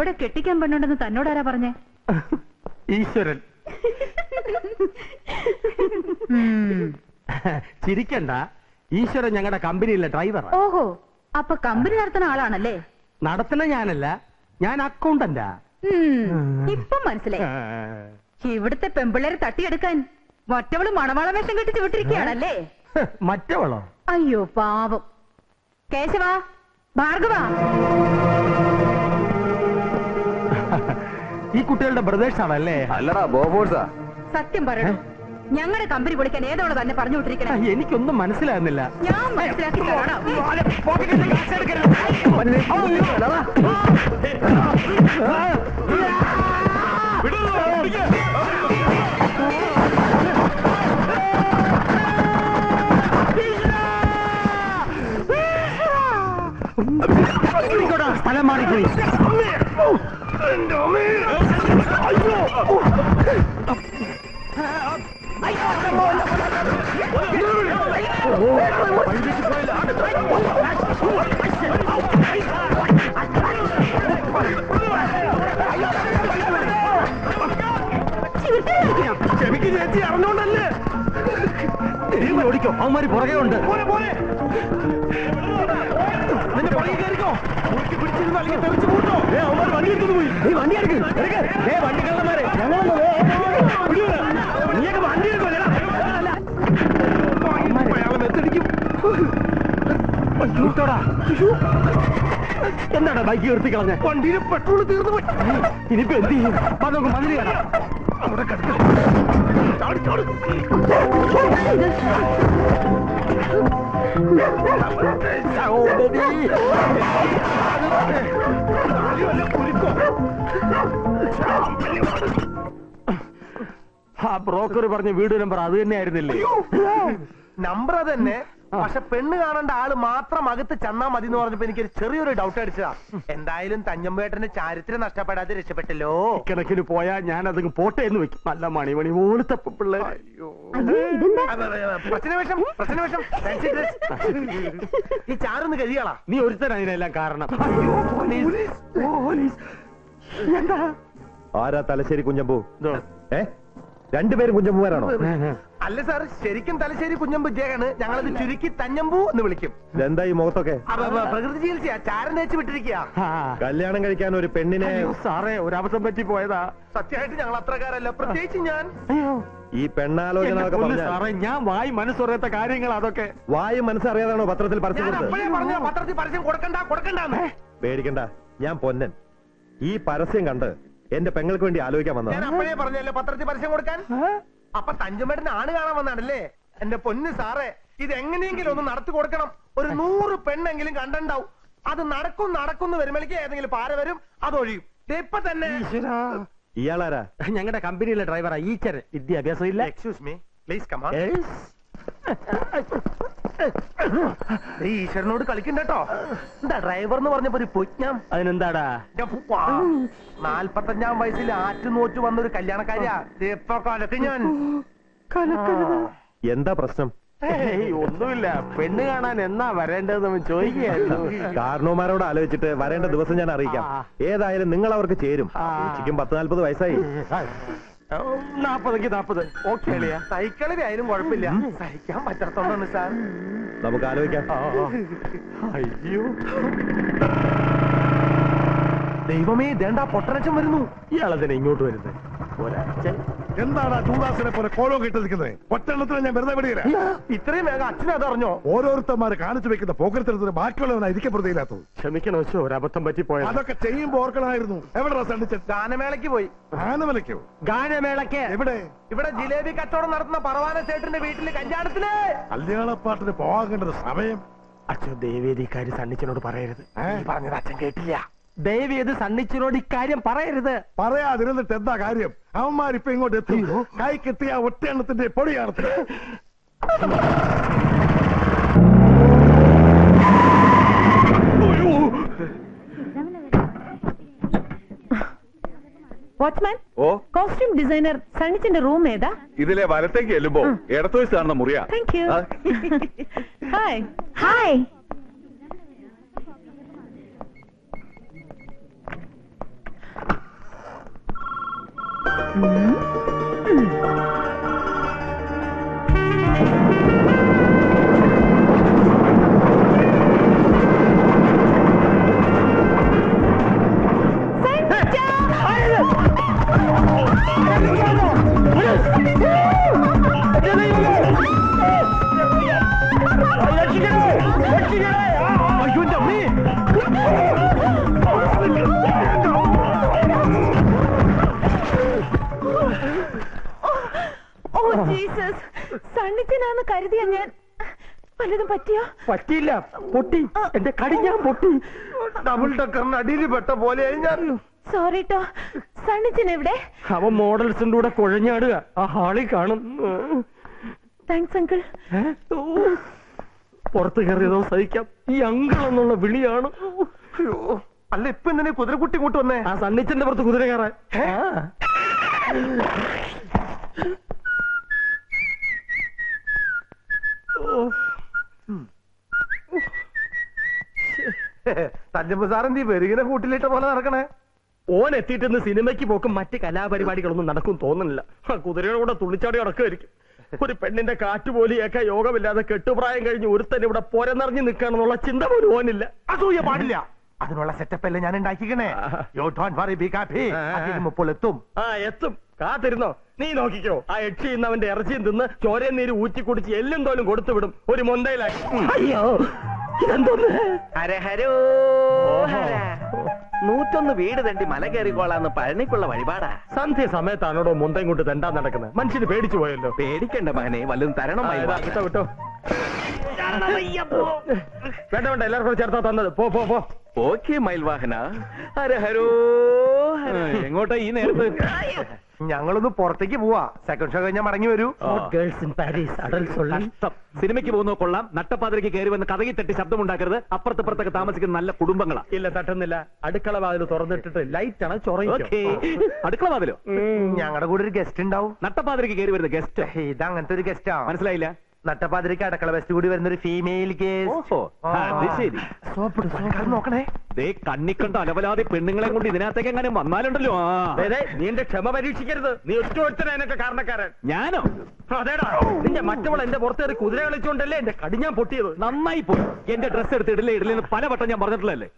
ഇവിടെ കെട്ടിക്കാൻ പെണ്ണുണ്ടെന്ന് തന്നോടാരാ പറഞ്ഞേ? ഈശ്വരൻ. ചിരിക്കണ്ട, ഈശ്വരൻ ഞങ്ങളുടെ കമ്പനിയിലെ ഡ്രൈവർ. ഓഹോ, അപ്പൊ കമ്പനി നടത്തുന്ന ആളാണല്ലേ? നടത്തുന്ന ഞാനല്ല, ഞാൻ അക്കൗണ്ടന്റാ. ഇപ്പൊ മനസ്സിലായി. ഇവിടുത്തെ പെമ്പിള്ളേരെ തട്ടിയെടുക്കാൻ മറ്റവള് മണവാള വേഷം കെട്ടിച്ച് വിട്ടിരിക്കുകയാണല്ലേ? മറ്റവളോ? അയ്യോ പാവം. കേശവ, ഭാർഗവ, ഈ കുട്ടികളുടെ ബ്രദേഴ്സ് ആണല്ലേ? അല്ലടാ, ബോബോഴ്സാ. സത്യം പറയണോ, ഞങ്ങളുടെ കമ്പനി പൊളിക്കാൻ ഏതോള് തന്നെ പറഞ്ഞു വിട്ടിരിക്കണേ? എനിക്കൊന്നും മനസ്സിലാകുന്നില്ല. ഞാൻ മനസ്സിലാക്കി തരണം. സ്ഥലം മാറിപ്പോയി. ക്ഷമിക്ക് ചേച്ചി, അറിഞ്ഞോണ്ടല്ലേ. ഓടിക്കോ, അവന്മാര് പുറകെ ഉണ്ട്. നിന്റെ പുറകെ കയറിക്കോ. പിടിച്ചിരുന്നു, അല്ലെങ്കിൽ തെറിച്ചു കൂട്ടോ. അവന്മാർ വണ്ടി എടുത്തു പോയി. നീ വണ്ടി എടുക്ക്. വണ്ടി കള്ളന്മാരെ നീയൊക്കെ വണ്ടി എടുക്കോ. അയാളെ മെത്തടിക്കും. എന്താണ് ബൈക്ക് നിർത്തി കളഞ്ഞ? വണ്ടിയിൽ പെട്രോൾ തീർന്നു പോയി. ഇനിയിപ്പോ എന്ത് ചെയ്യും? നമുക്ക് മതിൽ കാണാം. അവിടെ കിടക്കും. ആ ബ്രോക്കർ പറഞ്ഞ വീട് നമ്പർ അത് തന്നെ ആയിരുന്നില്ലേ? നമ്പർ അത് തന്നെ, പക്ഷെ പെണ്ണ് കാണേണ്ട ആള് മാത്രം അകത്ത് ചെന്നാ മതി എന്ന് പറഞ്ഞപ്പോ എനിക്കൊരു ചെറിയൊരു ഡൗട്ട് അടിച്ചതാ. എന്തായാലും തഞ്ഞമ്പേട്ടന്റെ ചാരിത്രം നഷ്ടപ്പെടാതെ രക്ഷപ്പെട്ടല്ലോ. കണക്കിന് പോയാ ഞാൻ അതങ്ങ് പോട്ടെ എന്ന് വെക്കും. നല്ല മണി പോലത്തെ പിള്ളേർ. പ്രശ്നവേഷം ഈ ചാറൊന്ന് കഴിയാളാ. നീ ഒരുത്തൻ അതിനെല്ലാം കാരണം. ആരാ തലശ്ശേരി കുഞ്ഞമ്പൂ? രണ്ടുപേരും കുഞ്ഞമ്പൂമാരാണോ? അല്ല സാർ, ശരിക്കും തലശ്ശേരി കുഞ്ഞമ്പു ജയാണ്. ഞങ്ങളത് ചുരുക്കി തഞ്ഞമ്പൂ എന്ന് വിളിക്കും. എന്താ ഈ മുഖത്തൊക്കെ? പ്രകൃതി ചികിത്സയാ, ചാരം തേച്ച് വിട്ടിരിക്കുക. കല്യാണം കഴിക്കാൻ ഒരു പെണ്ണിനെ. സാറേ, ഒരബദ്ധം പറ്റി പോയതാ. സത്യമായിട്ട് ഞങ്ങൾ അത്രക്കാരല്ല, പ്രത്യേകിച്ച് ഞാൻ. ഈ പെണ്ണാലോചന സാറേ, ഞാൻ വായി മനസ്സറിയാത്ത കാര്യങ്ങൾ അതൊക്കെ. വായും മനസ്സറിയാതാണോ പത്രത്തിൽ പരസ്യം പറഞ്ഞ പത്രത്തിൽ പരസ്യം കൊടുക്കണ്ടെന്ന്. പേടിക്കണ്ട, ഞാൻ പൊന്നൻ. ഈ പരസ്യം കണ്ട് എന്റെ പെങ്ങൾക്ക് വേണ്ടി ആലോചിക്കാൻ വന്നത്. ഞാൻ അപ്പോഴേ പറഞ്ഞല്ലോ പത്രത്തിൽ പരസ്യം കൊടുക്കാൻ. അപ്പൊ തഞ്ചുമേട്ടന് ആണ് കാണാൻ വന്നാണല്ലേ? എന്റെ പൊന്ന് സാറേ, ഇത് എങ്ങനെയെങ്കിലും ഒന്ന് നടത്തി കൊടുക്കണം. ഒരു 100 പെണ്ണെങ്കിലും കണ്ടുണ്ടാവും. അത് നടക്കുന്നു വരുമ്പോഴേക്ക് ഏതെങ്കിലും പാര വരും, അതൊഴിയും. ഇപ്പൊ തന്നെ. ഇയാളാരാ? ഞങ്ങളുടെ കമ്പനിയിലെ ഡ്രൈവറാ. ഈശ്വരൻ. വിദ്യാഭ്യാസം ഇല്ല. Excuse me, please come on. ഈശ്വരനോട് കളിക്കണ്ടോ? എന്താ ഡ്രൈവർ എന്ന് പറഞ്ഞപ്പോ ഒരു പൊജ്ഞം. അതിനെന്താടാ? 45-ാം വയസ്സിൽ ആറ്റുനോറ്റ് വന്നൊരു കല്യാണക്കാരിയാ. ഇപ്പൊ കലക്ക് ഞാൻ. എന്താ പ്രശ്നം? ഒന്നുമില്ല, പെണ്ണ് കാണാൻ എന്നാ വരേണ്ടതെന്ന് ചോദിക്കുകയായിരുന്നു. കാരണവന്മാരോട് ആലോചിച്ചിട്ട് വരേണ്ട ദിവസം ഞാൻ അറിയിക്കാം. ഏതായാലും നിങ്ങൾ അവർക്ക് ചേരും. ഉച്ചയ്ക്കും 10-40 വയസ്സായി. 40 ഓക്കെ അളിയാ. സൈക്കിളിൽ ആയാലും കുഴപ്പമില്ല, സഹിക്കാൻ പറ്റാത്തോണ്ടാണ് സാർ. നമുക്ക് ആലോചിക്കാം. അയ്യോ ദൈവമേ, ദേണ്ടാ പൊട്ടനച്ചൻ വരുന്നു. ഇയാളതിനെ ഇങ്ങോട്ട് വരുന്നത്. എന്താണ് ജൂദാസിനെ പോലെ കോലോ കിട്ടി നിൽക്കുന്നത്? ഒറ്റെണ്ണത്തിന് ഞാൻ വെറുതെ വിടുകയില്ല. ഇത്രയും വേഗം അച്ഛനെ അതറിഞ്ഞോ? ഓരോരുത്തന്മാര് കാണിച്ചു വെക്കുന്ന പോക്കരത്തിന് ബാക്കിയുള്ളവനാ ഇരിക്കെ പ്രതിയില്ലാത്തത്. ക്ഷമിക്കണോ, ഒരബദ്ധം പറ്റിപ്പോയത്. അതൊക്കെ ചെയ്യുമ്പോ ഓർക്കണമായിരുന്നു. എവിടെ സണ്ണിച്ചൻ? ഗാനമേളയ്ക്ക് പോയി. ഗാനമേളയ്ക്കോ? ഗാനമേളയ്ക്ക് എവിടെ? ഇവിടെ ജിലേബി കച്ചവടം നടത്തുന്ന പറവാന ചേട്ടന്റെ വീട്ടില് കല്യാണത്തില്. കല്യാണപ്പാട്ടിന് പോകാൻ കണ്ടത് സമയം. അച്ഛൻ ദേവേദി ഇക്കാര്യം സണ്ണിച്ചനോട് പറയരുത്. പറഞ്ഞത് അച്ഛൻ കേട്ടില്ല. ദേവേദ് സണ്ണിച്ചനോട് ഇക്കാര്യം പറയരുത്. പറയാതിരുന്നിട്ട് എന്താ കാര്യം? അവന്മാരിപ്പൊ ഇങ്ങോട്ട് എത്തി. കൈ കിട്ടിയ ഒറ്റയെണ്ണത്തിന്റെ പൊടി കാണത്തില്ല. വാച്ച്മാൻ, ഓ, കോസ്റ്റ്യൂം ഡിസൈനർ സണ്ണിച്ചന്റെ റൂം ഏതാ? ഇതിലെ വലത്തേക്ക് ചെല്ലുമ്പോ ഇടത്തുവശത്ത് കാണുന്ന മുറിയാ. Thank you. ഹായ്. ഹായ്. സണ്ണിച്ചനാന്ന് കരുതിയ ഞാൻ വല്ലതും പറ്റിയോ? പറ്റിയില്ല, പൊട്ടി. എന്റെ കടിഞ്ഞാൻ പൊട്ടി. ഡബിൾ ടക്കറിന് അടിയിൽ പെട്ട പോലെയായി ഞാൻ. സോറി ട്ടോ. സണ്ണിച്ചൻ എവിടെ? അവൻ മോഡൽസിന്റെ കൂടെ കുഴഞ്ഞാടുക. ആ ഹാളിൽ കാണും. Thanks uncle. പുറത്ത് കയറിയതോ സഹിക്കാം. ഈ അങ്കിൾ എന്നുള്ള വിളിയാണ്. അയ്യോ, അല്ല ഇപ്പൊ എന്തിനാ കുതിരക്കുട്ടി ഇങ്ങോട്ട് വന്നേ? ആ സണ്ണിച്ചന്റെ പുറത്ത് കുതിര കയറാൻ. തഞ്ചമ്പ സാറെന്തീ വെറുകിനെ കൂട്ടിലിട്ട പോലെ നടക്കണേ? ഓൻ എത്തിയിട്ടെന്ന് സിനിമയ്ക്ക് പോക്കും മറ്റ് കലാപരിപാടികളൊന്നും നടക്കും തോന്നുന്നില്ല. കുതിരയുടെ കൂടെ തുള്ളിച്ചാടി നടക്കുമായിരിക്കും. ഒരു പെണ്ണിന്റെ കാറ്റുപോലെയൊക്കെ യോഗമില്ലാതെ കെട്ടുപ്രായം കഴിഞ്ഞ് ഒരുത്തൻ ഇവിടെ പോരനിറഞ്ഞു നിൽക്കാണെന്നുള്ള ചിന്ത പോലും ഓനില്ല. അസൂയ പാടില്ല. അതിനുള്ള സെറ്റപ്പ് അല്ലേ ഞാൻ ഉണ്ടാക്കിക്കണേ. എത്തും. ആ എത്തും, കാത്തിരുന്നോ. നീ നോക്കിക്കോ, ആ യക്ഷി ഇന്നവന്റെ ഇറച്ചിയും തിന്ന് ചോരയും നീര് ഊറ്റി കുടിച്ച് എല്ലും തോലും കൊടുത്തു വിടും ഒരു മൊന്തയിലായി. അയ്യോ, ഇതെന്തോന്ന്? ഹരഹരോ ഹര. 101 വീട് തണ്ടി മല കയറിക്കോളാന്ന് പഴനിക്കുള്ള വഴിപാടാ. സന്ധ്യ സമയത്താണോടോ മൊന്തയും കൊണ്ട് തെണ്ടാൻ നടക്കുന്നത്? മനുഷ്യന് പേടിച്ചു പോയല്ലോ. പേടിക്കണ്ട മകനെ, വല്ലതും തരണം. വിട്ടോ വിട്ടോ. വേണ്ട വേണ്ട, എല്ലാവർക്കും ചേർത്താ തന്നത്. പോ പോ പോ. ഓക്കെ മയിൽവാഹന. ഹരഹരോ ഹര. എങ്ങോട്ടാ ഈ നേരത്ത്? ഞങ്ങളൊന്ന് പുറത്തേക്ക് പോവാ. സെക്കൻഡ് ഷോ കഴിഞ്ഞാൽ മടങ്ങി വരൂ. ഗേൾസ് ഇൻ പാരീസ്, അഡൽസ് ഉള്ള സിനിമയ്ക്ക് പോകുന്ന കൊള്ളാം. നട്ടപ്പാതിരക്ക് കയറി വന്ന് കഥകി തട്ടി ശബ്ദമുണ്ടാക്കരുത്. അപ്പുറത്തപ്പുറത്തൊക്കെ താമസിക്കുന്ന നല്ല കുടുംബങ്ങളാ. ഇല്ല, തട്ടുന്നില്ല. അടുക്കള വാതിൽ തുറന്നിട്ടിട്ട് ലൈറ്റ് ആണ് ഓക്കേ. അടുക്കള വാതിലോ? ഞങ്ങളുടെ കൂടെ ഒരു ഗസ്റ്റ് ഉണ്ടാവും. നട്ടപ്പാതിരക്ക് കയറി വരുന്ന ഗസ്റ്റ്. ഇത് അങ്ങനത്തെ ഒരു ഗസ്റ്റാ. മനസ്സിലായില്ല? നട്ടപ്പാതിരിക്ക് അടുക്കള വെസ്റ്റ് കൂടി വരുന്ന ഒരു ഫീമെയിൽ ഓഹോ, അത് ശരി. നോക്കണേ. ദേ കണ്ണിക്കണ്ട അലവലാതെ പെണ്ണുങ്ങളെ കൊണ്ട് ഇതിനകത്തേക്ക് എങ്ങനെ വന്നാലുണ്ടല്ലോ. നീ എന്റെ ക്ഷമ പരീക്ഷിക്കരുത്. നീ ഒറ്റ ഒരുത്തനൊക്കെ കാരണക്കാരൻ. ഞാനോ? അതേടാ, നിന്റെ മറ്റവൾ എന്റെ പുറത്തേറി കുതിര കളിച്ചോണ്ടല്ലേ എന്റെ കടിഞ്ഞാൻ പൊട്ടിയത്. നന്നായി പോയി. എന്റെ ഡ്രസ് എടുത്ത് ഇടലെന്ന് പലവട്ടം ഞാൻ പറഞ്ഞിട്ടുള്ളല്ലേ.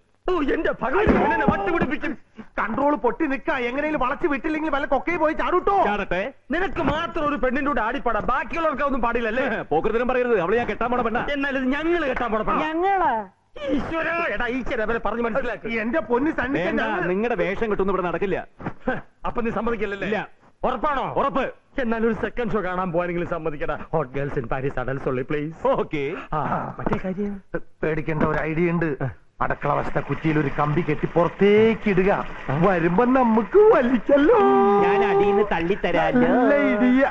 എന്റെ ഭഗവാൻ വട്ടുപിടിപ്പിക്കും. കൺട്രോൾ പൊട്ടി നിൽക്കാ. എങ്ങനെയും വളച്ച് വിട്ടില്ലെങ്കിൽ വല്ല കൊക്കയിൽ പോയി ചാടൂട്ടോ. ചാടട്ടെ. നിനക്ക് മാത്രം ഒരു പെണ്ണിന്റെ കൂടെ ആടിപ്പാടാം, ബാക്കിയുള്ളവർക്ക് ഒന്നും പാടില്ലല്ലേ? പോക്കൃതരം പറയരുത്. അവളെ ഞാൻ കെട്ടാൻ പോണ പെണ്ണ. എന്നാലും ഞങ്ങള് കെട്ടാൻ പോണ ഞങ്ങള് ഈശ്വര, എടാ ഈശ്വര, അവരെ പറഞ്ഞു മനസ്സിലാക്കി. എന്റെ പൊന്നി സണ്ണിച്ചൻ, നിങ്ങളുടെ വേഷം കിട്ടുന്ന ഇവിടെ നടക്കില്ല. അപ്പൊ നീ സമ്മതിക്കില്ലല്ലേ? ഇല്ല. ഉറപ്പാണോ? ഉറപ്പ്. എന്നാലും ഒരു സെക്കൻഡ് ഷോ കാണാൻ പോവാനെങ്കിലും സമ്മതിക്കടാ. Hot girls in Paris, adults only please. Okay. മറ്റേ കാര്യം പേടിക്കേണ്ട ഒരു ഐഡിയ ഉണ്ട്. അടക്കള വശത്തെ കുറ്റിയിൽ ഒരു കമ്പി കെട്ടി പുറത്തേക്ക് ഇടുക. വരുമ്പോ നമുക്ക് വലിക്കല്ലോ. ഞാൻ അടിയിന്ന് തള്ളിത്തരാല്ലോ. നല്ല idea.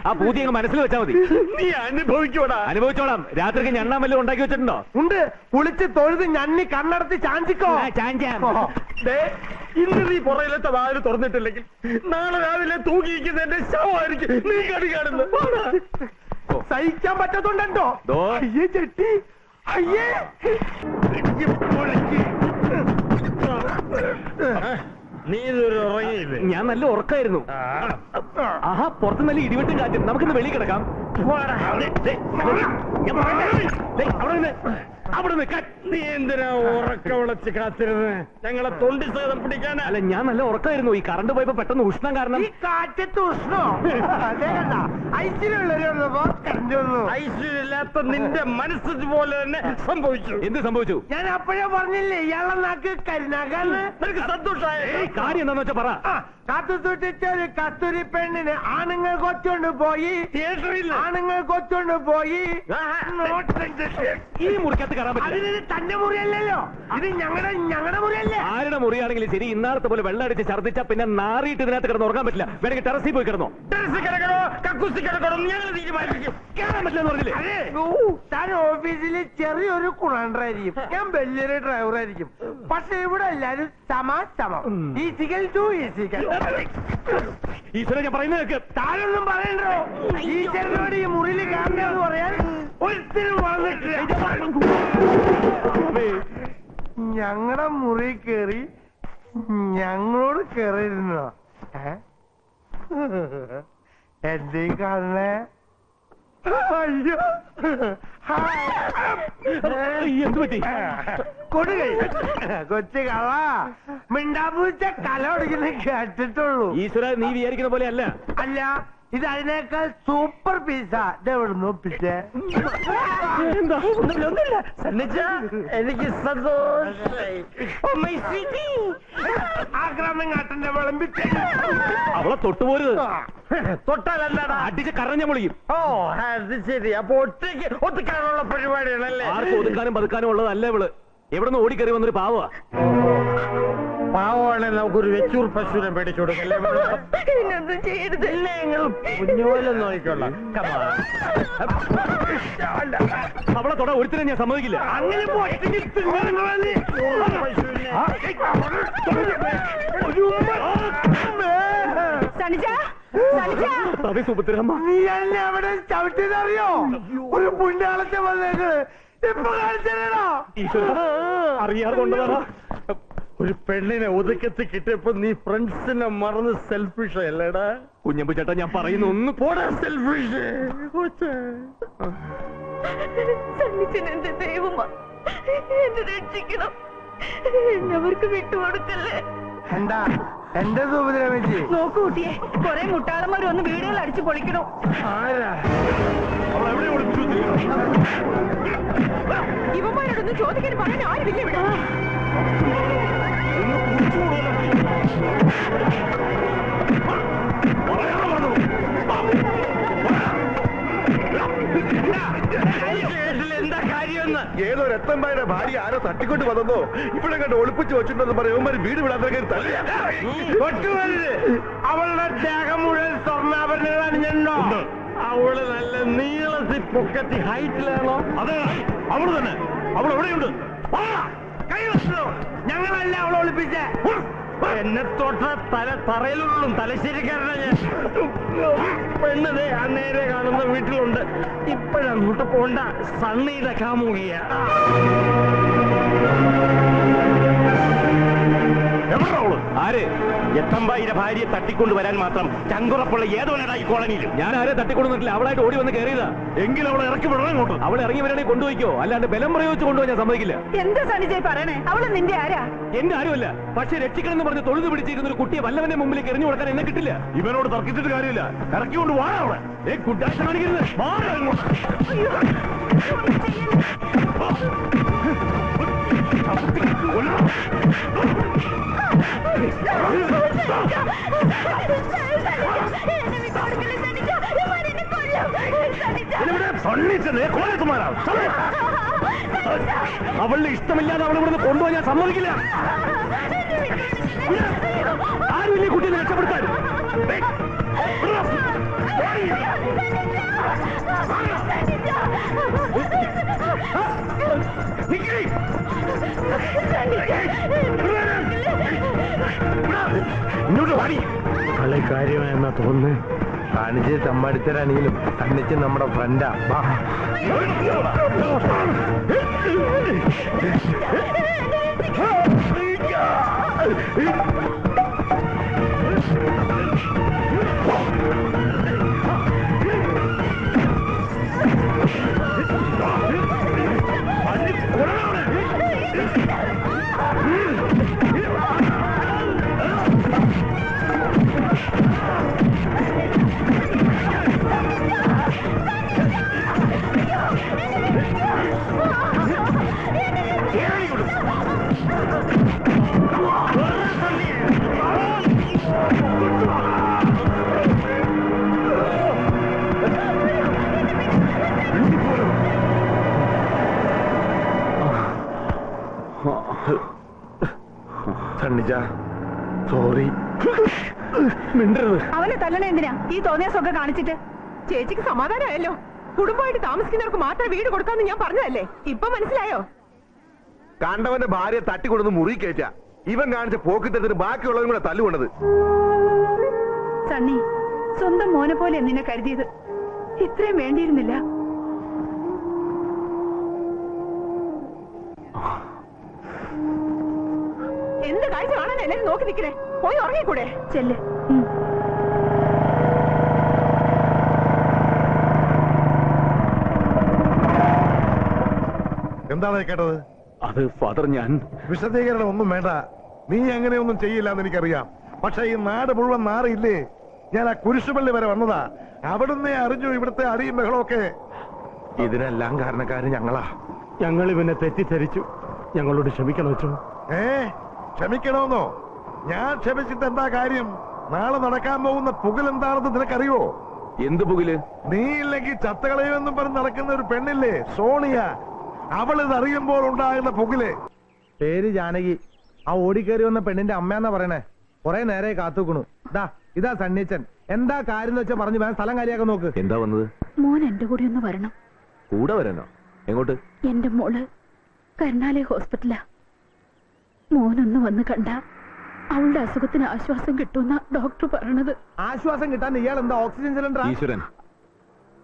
ആ പൂതി അങ്ങ് മനസ്സിൽ വെച്ചാൽ മതി. നീ അനുഭവിക്കോടാ. അനുഭവിച്ചോളാം. രാത്രിക്ക് ഞണ്ണാൻ വല്ലതും ഉണ്ടാക്കി വെച്ചിട്ടുണ്ടോ? ഉണ്ട്. കുളിച്ച് തൊഴുത് ഞണ്ണി കണ്ണടച്ച് ചാഞ്ചിക്കോ. ഇന്ന് നീ പുറയിലത്തെ വാതിൽ തുറന്നിട്ടില്ലെങ്കിൽ നാളെ രാവിലെ തൂങ്ങിയിരിക്കുന്ന എന്റെ ശവമായിരിക്കും നീ കടി കാണുന്നു. സഹിക്കാൻ പറ്റത്തുണ്ടോ? ദോ. അയ്യേ ചെട്ടി, അയ്യേ. നീ ഇതൊരു ഉറങ്ങിയില്ലേ? ഞാൻ നല്ല ഉറക്കായിരുന്നു. ആഹാ, പുറത്ത് നല്ല ഇടിവെട്ടും കാറ്റും. നമുക്കിന്ന് വെളി കിടക്കാം. അവിടെ നീ എന്തിനാ ഉറക്ക വിളച്ച് കാത്തിരുന്ന്? ഞങ്ങളെ തൊണ്ടി സേതം പിടിക്കാനാ? അല്ല, ഞാൻ നല്ല ഉറക്കായിരുന്നു. ഈ കറണ്ട് പോയപ്പോ പെട്ടെന്ന് ഉഷ്ണം കാരണം. ഈ കാറ്റത്ത് ഉഷ്ണോ? ഐശ്വര്യമില്ലാത്ത നിന്റെ മനസ്സ് പോലെ തന്നെ സംഭവിച്ചു. എന്ത് സംഭവിച്ചു? ഞാൻ അപ്പോഴേ പറഞ്ഞില്ലേ ഇയാളെ നാക്ക് കരിനാക്കാന്ന്. നിനക്ക് സന്തോഷമായ കാര്യം എന്താന്ന് വെച്ചാ പറ. കാത്തു സൂക്ഷിച്ച ഒരു കസ്തൂരി പെണ്ണിന് ആണുങ്ങൾ കൊച്ചുകൊണ്ട് പോയി. തിയേറ്ററിൽ ആണുങ്ങൾ കൊച്ചുകൊണ്ട് പോയി. ഈ മുറിക്കകത്ത് കയറാൻ പറ്റില്ല. അതിന് തന്റെ മുറിയല്ലല്ലോ, ഇത് ഞങ്ങളുടെ മുറിയല്ലേ. ആരുടെ മുറിയാണെങ്കിലും ശരി, ഇന്നാളത്തെ പോലെ വെള്ളം അടിച്ച് ഛർദ്ദിച്ചാ പിന്നെ നാറിയിട്ട് ഇതിനകത്ത് കിടന്ന് ഉറങ്ങാൻ പറ്റില്ല. വേണമെങ്കിൽ ടെറസിൽ പോയി കിടന്നോ. കിടക്കണോ കക്കൂസി കിടക്കണോ ഞങ്ങൾ തീരുമാനിക്കും. കയറാൻ പറ്റില്ലെന്ന് പറഞ്ഞില്ലേ? താൻ ഓഫീസിൽ ചെറിയൊരു കുണാണ്ടായിരിക്കും, ഞാൻ വലിയൊരു ഡ്രൈവർ ആയിരിക്കും. പക്ഷെ ഇവിടെ എല്ലാരും സമം. Is equal to is equal. ഈശ്വര, ഞാൻ പറയുന്നത് കേൾക്ക്. താനൊന്നും പറയണ്ടോ. ഈശ്വരനോട് ഈ മുറിയിൽ കാണണമെന്ന് പറയാൻ ഒരിക്കലും വന്നിട്ടില്ല. ഞങ്ങളുടെ മുറി കയറി ഞങ്ങളോട് കയറിയിരുന്നോ? എന്തേ കാണണേ? അയ്യോ എന്ത് പറ്റി? കൊടുകൈ കൊച്ചു കള മിണ്ടാപ്പൂച്ച കല ഒടിക്കുന്ന കേട്ടിട്ടുള്ളൂ. ഈശ്വര, നീ വിചാരിക്കുന്ന പോലെ അല്ല. അല്ല, ഇത് അതിനേക്കാൾ സൂപ്പർ പീസാ. ഇതെവിടുന്ന് ഒപ്പിച്ചേ? ഒന്നുമില്ല എനിക്ക് സന്തോഷായി. ആക്രമണാട്ടന്റെ വിളമ്പിച്ച് അവളെ തൊട്ടുപോരുത്. തൊട്ടാലെന്താടാ? അടിച്ച് കറഞ്ഞ പൊളിയും. ഓ അത് ശരി. അപ്പൊ ഒത്തുക്കാനുള്ള പരിപാടികളല്ലേ? ആർക്കും ഒതുക്കാനും പതുക്കാനും ഉള്ളതല്ല ഇവള്. എവിടുന്ന് ഓടിക്കറി വന്നൊരു പാവാ. പാവമാണെങ്കിൽ നമുക്കൊരു വെച്ചൂർ പശുവിനെ പേടിച്ചു കൊടുക്കല്ലേ? ഇന്നൊന്നും ചെയ്യരുത്. കുഞ്ഞുപോലെ നോക്കിക്കൊള്ളാം. അവളെ തൊട ഒരുത്തിനെ ഞാൻ സമ്മതിക്കില്ല. അങ്ങനെ സുഭദ്രമ്മ, നീ എന്നെ അവിടെ ചവിട്ടിയതറിയോ? ഒരു പുണ്യാളത്തെ വന്നേക്ക് ഇപ്പൊ കാണിച്ചോ? അറിയാതെ കൊണ്ടതാ. ഒരു പെണ്ണിനെ ഒതുക്കത്തി കിട്ടിയപ്പോ നീ ഫ്രണ്ട്സിനെ മറന്ന് സെൽഫിഷ് അല്ലേടാ? കുഞ്ഞമ്പു ചേട്ടാ, ഞാൻ പറയുന്നു ഒന്ന് പോടാ സെൽഫിഷ്. സണ്ണിച്ചൻ എന്റെ ദൈവമാ, എന്നെ രക്ഷിക്കണം. എന്നവർക്ക് വിട്ടുകൊടുക്കല്ലേ. എന്താ എന്റെ ഉപദ്രവിച്ച് നോക്കൂ കുട്ടിയെ, കുറെ മുട്ടാളന്മാർ വന്ന് വീടുകൾ അടിച്ചു പൊളിക്കണു. ആരാ? ഇവന്മാരോടൊന്നും ചോദിക്കാൻ പറയാൻ ആരുമില്ല ഇവിടെ. എന്താ കാര്യമെന്ന്? ഏതോ രത്തമ്പായുടെ ഭാര്യ ആരോ തട്ടിക്കൊണ്ട് വന്നോ ഇവിടെ കണ്ട് ഒളിപ്പിച്ച് വെച്ചിട്ടുണ്ടെന്ന് പറയുമ്പോൾ വീട് വിടാത്ത തല്ല. അവളുടെ ദേഹം മുഴുവൻ സ്വർണ്ണാഭരണങ്ങൾ അണിഞ്ഞോ? അവള് നല്ല നീളത്തി പൊക്കത്തി ഹൈറ്റിലാണോ? അതെ, അവള് തന്നെ. അവൾ എവിടെയുണ്ട്? ഞങ്ങളല്ല അവളെ ഒളിപ്പിച്ചേ. എന്നെ തൊട്ട തറയിലുള്ളും തലശ്ശേരിക്കാരനാ ഞാൻ. പെണ്ണതേ ആ നേരെ കാണുന്ന വീട്ടിലുണ്ട്. ഇപ്പോഴങ്ങോട്ട് പോണ്ട, സണ്ണിയുടെ കാമുകിയ. എവിടെ അവള്? ആര്? എത്തമ്പായിരെ ഭാര്യയെ തട്ടിക്കൊണ്ട് വരാൻ മാത്രം ചങ്കുറപ്പുള്ള ഏതോനടാ ഈ കോളനിയിൽ. ഞാൻ ആരെ തട്ടിക്കൊടുന്നിട്ടില്ല. അവളായിട്ട് ഓടി വന്ന് കയറിയതാ. എങ്കിലും അവളെ ഇറക്കി വിടണം ഇങ്ങോട്ട്. അവളെ ഇറങ്ങി വരണേ കൊണ്ടുപോയിക്കോ, അല്ലാണ്ട് ബലം പ്രയോഗിച്ച് കൊണ്ടുപോയി ഞാൻ സമ്മതിക്കില്ല. എന്താ സണ്ണിച്ചായി പറയണേ? അവള് നിന്റെ ആരാ? എന്റെ ആരുമല്ല. പക്ഷെ രക്ഷിക്കണം എന്ന് പറഞ്ഞ് തൊഴുതു പിടിച്ചിരുന്ന ഒരു കുട്ടിയെ വല്ലവന്റെ മുമ്പിലേക്ക് എറിഞ്ഞു കൊടുക്കാൻ എന്നെ കിട്ടില്ല. ഇവനോട് തർക്കിച്ചിട്ട് കാര്യമില്ല. ഇറക്കിക്കൊണ്ട് വാ അവിടെ. കുട്ടാശ കാണിക്കരുത്. മാറാ ഇങ്ങോട്ട്. അവളുടെ ഇഷ്ടമില്ലാതെ അവൾ ഇവിടുന്ന് കൊണ്ടുപോയി ഞാൻ സമ്മതിക്കില്ല. ആരുമില്ലേ കുട്ടിയെ രക്ഷപ്പെടുത്താൻ? ഇങ്ങോട്ട് വാടി. കളി കാര്യമായെന്നാ തോന്നുന്നേ. കാണിച്ച് തമ്മടിത്തരാണെങ്കിലും തന്നിച്ച് നമ്മുടെ ഫ്രണ്ടാ. സോറി. അവനെ തല്ലണ എന്തിനാ? ഈ തോന്നിയാസൊക്കെ കാണിച്ചിട്ട് ചേച്ചിക്ക് സമാധാനമായല്ലോ. കുടുംബമായിട്ട് താമസിക്കുന്നവർക്ക് മാത്രം വീട് കൊടുക്കാന്ന് ഞാൻ പറഞ്ഞതല്ലേ? ഇപ്പൊ മനസ്സിലായോ? കണ്ടവന്റെ ഭാര്യ തട്ടിക്കൊടുന്ന് മുറി കയറ്റ. ഇവൻ കാണിച്ച പോക്കിത്തരത്തിന് ബാക്കിയുള്ളവരും കൂടെ തല്ലുകൊണ്ടത്. സണ്ണി, സ്വന്തം മോനെ പോലെ നിന്നെ കരുതിയത്. ഇത്രയും വേണ്ടിയിരുന്നില്ല. എന്ത് കാഴ്ച കാണാൻ എല്ലാരും നോക്കി നിൽക്കണേ? പോയി ഉറങ്ങിക്കൂടെ? ചെല്ല്. എന്താണ് കേട്ടത്? അത് ഫാദർ, ഞാൻ വിശദീകരണം ഒന്നും വേണ്ട. നീ അങ്ങനെയൊന്നും ചെയ്യില്ല എന്ന് എനിക്കറിയാം. പക്ഷെ ഈ നാട് മുഴുവൻ നാറിയില്ലേ? ഞാൻ ആ കുരിശുപള്ളി വരെ വന്നതാ. അവിടുന്ന് അറിഞ്ഞു ഇവിടുത്തെ അടിയും ബഹളമൊക്കെ. ഇതിനെല്ലാം കാരണക്കാര് ഞങ്ങളാ. ഞങ്ങൾ ഇവനെ തെറ്റിദ്ധരിച്ചു. ഞങ്ങളോട് ക്ഷമിക്കണം വെച്ചോ. ക്ഷമിക്കണമെന്നോ? ഞാൻ ക്ഷമിച്ചിട്ട് എന്താ കാര്യം? നാളെ നടക്കാൻ പോകുന്ന പുകൽ എന്താണെന്ന് നിനക്കറിയോ? എന്ത് പുകില്? നീ ഇല്ലെങ്കിൽ ചത്തകളയുമെന്നും പറഞ്ഞ് നടക്കുന്ന ഒരു പെണ്ണില്ലേ, സോണിയ. അവളിത് അറിയുമ്പോൾ ഉണ്ടാകുന്ന പുകില്. പേര് ജാനകി. ആ ഓടിക്കേറി വന്ന പെണ്ണിന്റെ അമ്മയെന്നാ പറയണേ. കൊറേ നേരെ കാത്തുക്കണു. ഇതാ സണ്ണീച്ചൻ. എന്താ കാര്യം വെച്ചാ പറഞ്ഞു വേണം സ്ഥലം കാര്യാക്കാൻ നോക്ക്. എന്താ വന്നത്? മോൻ എന്റെ കൂടെ ഒന്ന് വരണം. കൂടെ വരാനോ? എങ്ങോട്ട്? എന്റെ മോള് കരുണാലയ ഹോസ്പിറ്റലാ. മോനൊന്ന് വന്ന് കണ്ട അവളുടെ അസുഖത്തിന് ആശ്വാസം കിട്ടുമെന്ന ഡോക്ടർ പറയണത്. ആശ്വാസം കിട്ടാൻ ഇയാൾ എന്താ ഓക്സിജൻ സിലിണ്ടർ? ഈശ്വരൻ,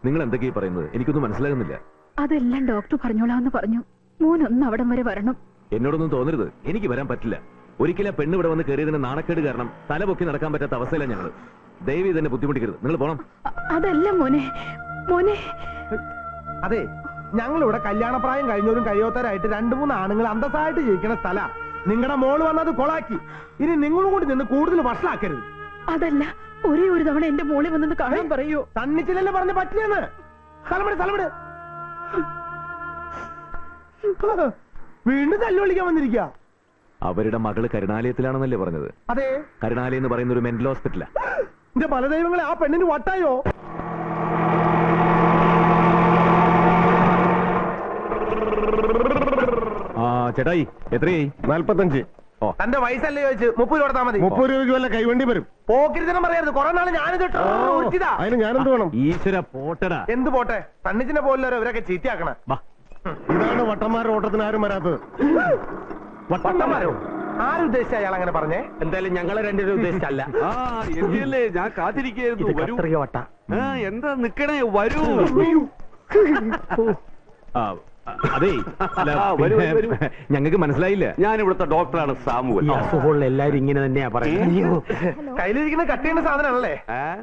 നിങ്ങൾ എന്തൊക്കെയാ പറയുന്നത്? എനിക്കൊന്നും മനസ്സിലാകുന്നില്ല. അതെല്ലാം ഡോക്ടർ പറഞ്ഞോളാന്ന് പറഞ്ഞു. മോനൊന്ന് അവിടം വരെ വരണം. എന്നോടൊന്നും തോന്നരുത്. എനിക്ക് വരാൻ പറ്റില്ല. ഒരിക്കലും പെണ്ണ് ഇവിടെ വന്ന് കയറിയതിന് നാണക്കേട് കാരണം തല പൊക്കി നടക്കാൻ പറ്റാത്ത അവസ്ഥയിലാണ് ഞങ്ങൾ. ദയവ് തന്നെ ബുദ്ധിമുട്ടിക്കരുത്. നിങ്ങൾ പോണം. അതല്ല മോനെ. മോനെ, അതെ, ഞങ്ങളിവിടെ കല്യാണപ്രായം കഴിഞ്ഞവരും കഴിയാത്തവരായിട്ട് 2-3 ആണുങ്ങൾ അന്തസ്സായിട്ട് ജീവിക്കുന്ന സ്ഥല. നിങ്ങളുടെ മോള് വന്നത് കൊളാക്കി. ഇനി നിങ്ങളും കൂടി നിന്ന് കൂടുതൽ വഷളാക്കരുത്. അതല്ല, ഒരേ ഒരു തവണ എന്റെ മോളെ വന്നത് കാണാൻ പറയൂ. തന്നിച്ചില്ലല്ലേ പറഞ്ഞ പറ്റിയെന്ന്. സ്ഥലമിട്. വീണ്ടും തല്ലുവിളിക്കാൻ വന്നിരിക്കുക. അവരുടെ മകള് കരുണാലയത്തിലാണെന്നല്ലേ പറഞ്ഞത്? അതെ. കരുണാലയം എന്ന് പറയുന്ന ഒരു മെന്റൽ ഹോസ്പിറ്റലാ. എന്റെ ബലദൈവങ്ങളെ, ആ പെണ്ണിന് വട്ടായോ? ചേട്ടായി, എത്രയായി? 45. തന്റെ വയസ്സല്ലേ ചോദിച്ചു? 30 രൂപ കൊടുത്താൽ മതി. 30 രൂപയ്ക്ക് വല്ല കൈവണ്ടി വരും. പോക്കിരിത്തനം പറയരുത്. കുറെ നാള് ഞാനിത് അതിന് ഞാനെന്ത് വേണം? ഈശ്വര പോട്ടടാ. എന്ത് പോട്ടെ? തണ്ണിച്ചിനെ പോലല്ലോ ഇവരൊക്കെ ചീത്തയാക്കണ. ഇതാണ് വട്ടന്മാരുടെ ഓട്ടത്തിന് ആരും വരാത്തത്. വട്ടന്മാരോ? ആരുദ്ദേശിച്ച അയാൾ അങ്ങനെ പറഞ്ഞേ? എന്തായാലും ഞങ്ങളെ രണ്ടുപേരും ഉദ്ദേശിച്ചല്ല. എന്തിയല്ലേ, ഞാൻ കാത്തിരിക്കുന്നു. വരൂ. വട്ട. എന്താ നിക്കണേ? വരൂ. അതെ, ഞങ്ങൾക്ക് മനസ്സിലായില്ല. ഞാൻ ഇവിടുത്തെ ഡോക്ടറാണ് സാമുവൽ. ഈ അസുഖമുള്ള എല്ലാരും ഇങ്ങനെ തന്നെയാ പറയുന്നത്. കയ്യിലിരിക്കുന്ന കട്ട് ചെയ്യുന്ന സാധനമാണല്ലേ?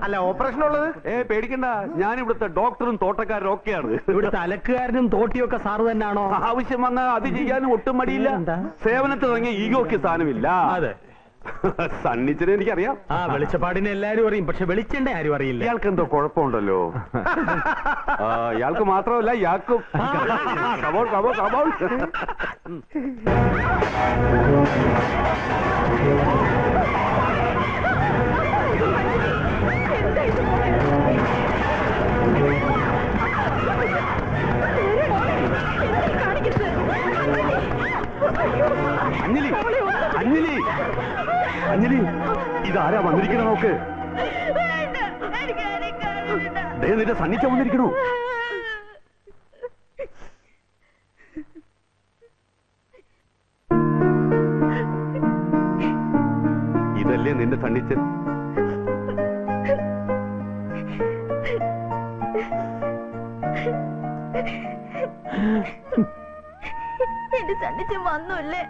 അല്ല, ഓപ്പറേഷൻ ഉള്ളത്? പേടിക്കണ്ട, ഞാൻ ഇവിടുത്തെ ഡോക്ടറും തോട്ടക്കാരും ഒക്കെയാണ്. ഇവിടുത്തെ അലക്കുകാരനും തോട്ടിയൊക്കെ സാറ് തന്നെയാണോ? ആവശ്യം വന്നാൽ അത് ചെയ്യാനും ഒട്ടും മടിയില്ല. സേവനത്തിൽ തുടങ്ങിയ ഈഗോക്ക് സ്ഥാനമില്ല. അതെ, സണ്ണിച്ചിനെ എനിക്കറിയാം. വെളിച്ചപ്പാടിനെ എല്ലാരും അറിയും. പക്ഷെ വെളിച്ചെണ്ണ ആരും അറിയില്ല. ഇയാൾക്ക് എന്തോ കുഴപ്പമുണ്ടല്ലോ. ഇയാൾക്ക് മാത്രമല്ല, ഇയാൾക്കും. അഞ്ജലി, അഞ്ജലി, അഞ്ജലി, ഇതാരാ വന്നിരിക്കണ നോക്ക്. നിന്റെ സണ്ണിച്ച വന്നിരിക്കണോ? ഇതല്ലേ നിന്റെ സണ്ണിച്ചൻ? എന്റെ സണ്ണിച്ചൻ വന്നല്ലേ?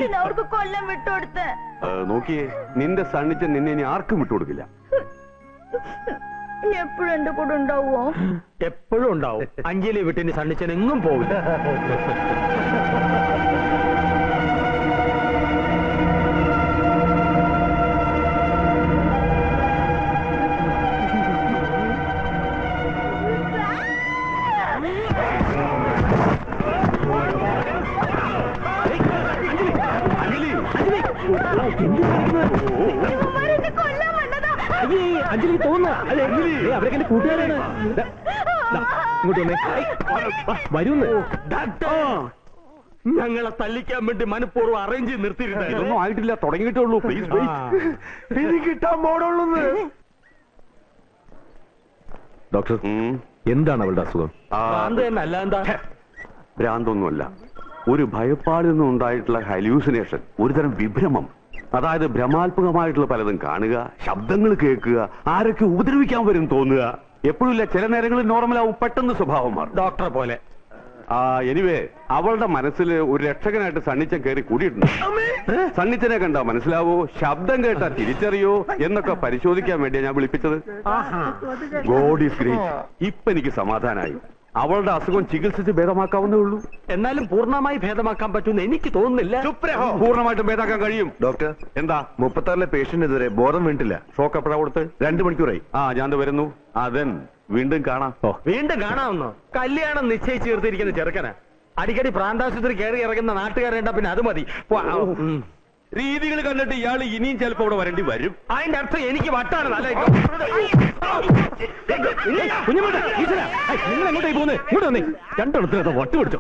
എന്നെ അവർക്ക് കൊല്ലം വിട്ടുകൊടുത്ത്. നോക്കിയേ, നിന്റെ സണ്ണിച്ചൻ നിന്നെ ഇനി ആർക്കും വിട്ടുകൊടുക്കില്ല. എപ്പോഴും എന്റെ കൂടെ ഉണ്ടാവോ? എപ്പോഴും ഉണ്ടാവും. അഞ്ജലി വിട്ടിന് സണ്ണിച്ചൻ എങ്ങും പോവില്ല. അഞ്ജലി തോന്നുന്നു. അവരൊക്കെ എന്റെ കൂട്ടുകാരാണ്. ഇങ്ങോട്ട് വന്നേ. വരൂന്ന്. ഞങ്ങളെ തല്ലിക്കാൻ വേണ്ടി മനഃപൂർവ്വം അറേഞ്ച് ചെയ്ത് നിർത്തിയിട്ടുണ്ട്. ഇതൊന്നും ആയിട്ടില്ല, തുടങ്ങിയിട്ടേ ഉള്ളൂ. പ്ലീസ് എനിക്ക് കിട്ടാൻ പോടുള്ളൂ. ഡോക്ടർ, എന്താണ് അവളുടെ അസുഖം? ഭ്രാന്ത് തന്നെ, അല്ല എന്താ? ഭ്രാന്തൊന്നുമല്ല, ഒരു ഭയപ്പാടിൽ നിന്നും ഉണ്ടായിട്ടുള്ള ഹലൂസിനേഷൻ, ഒരുതരം വിഭ്രമം. അതായത് ഭ്രമാത്മകമായിട്ടുള്ള പലതും കാണുക, ശബ്ദങ്ങൾ കേൾക്കുക, ആരൊക്കെ ഉപദ്രവിക്കാൻ വരും തോന്നുക. എപ്പോഴുമില്ല, ചില നേരങ്ങളിൽ നോർമലാവും, പെട്ടെന്ന് സ്വഭാവം മാറും. ഡോക്ടറെ പോലെ. എനിവേ, അവളുടെ മനസ്സിൽ ഒരു രക്ഷകനായിട്ട് സണ്ണിച്ചൻ കയറി കൂടിയിട്ടുണ്ട്. സണ്ണിച്ചനെ കണ്ടാ മനസ്സിലാവോ, ശബ്ദം കേട്ടാ തിരിച്ചറിയോ എന്നൊക്കെ പരിശോധിക്കാൻ വേണ്ടിയാ ഞാൻ വിളിപ്പിച്ചത്. God is great. ഇപ്പൊ എനിക്ക് സമാധാനായി. അവളുടെ അസുഖം ചികിത്സിച്ച് ഭേദമാക്കാവുന്നേ ഉള്ളൂ. എന്നാലും പൂർണ്ണമായി ഭേദമാക്കാൻ പറ്റുമെന്ന് എനിക്ക് തോന്നുന്നില്ല. പൂർണ്ണമായിട്ടും ഭേദമാക്കാൻ കഴിയും. ഡോക്ടർ, 36-ലെ പേഷ്യന്റ് ഇതുവരെ ബോധം വീണിട്ടില്ല. ഷോക്ക് എപ്പോഴാ കൊടുത്ത്? 2 മണിക്കൂറായി. ഞാൻ വരുന്നു. അതൻ വീണ്ടും കാണാം. വീണ്ടും കാണാമെന്നോ? കല്യാണം നിശ്ചയിച്ച് തീർത്തിരിക്കുന്ന ചെറുക്കനാ. അടിക്കടി പ്രാന്താശുപത്രി കയറി ഇറങ്ങുന്ന നാട്ടുകാരുണ്ട, പിന്നെ അത് മതി. രീതികൾ കണ്ടിട്ട് ഇയാൾ ഇനിയും ചിലപ്പോ ഇവിടെ വരേണ്ടി വരും. അതിന്റെ അർത്ഥം എനിക്ക് വട്ടാണ്. നല്ല എങ്ങോട്ടേ പോകുന്നത്? ഇങ്ങോട്ട് വന്നേ. രണ്ടെണ്ണത്തിനകത്ത് വട്ട് പിടിച്ചോ.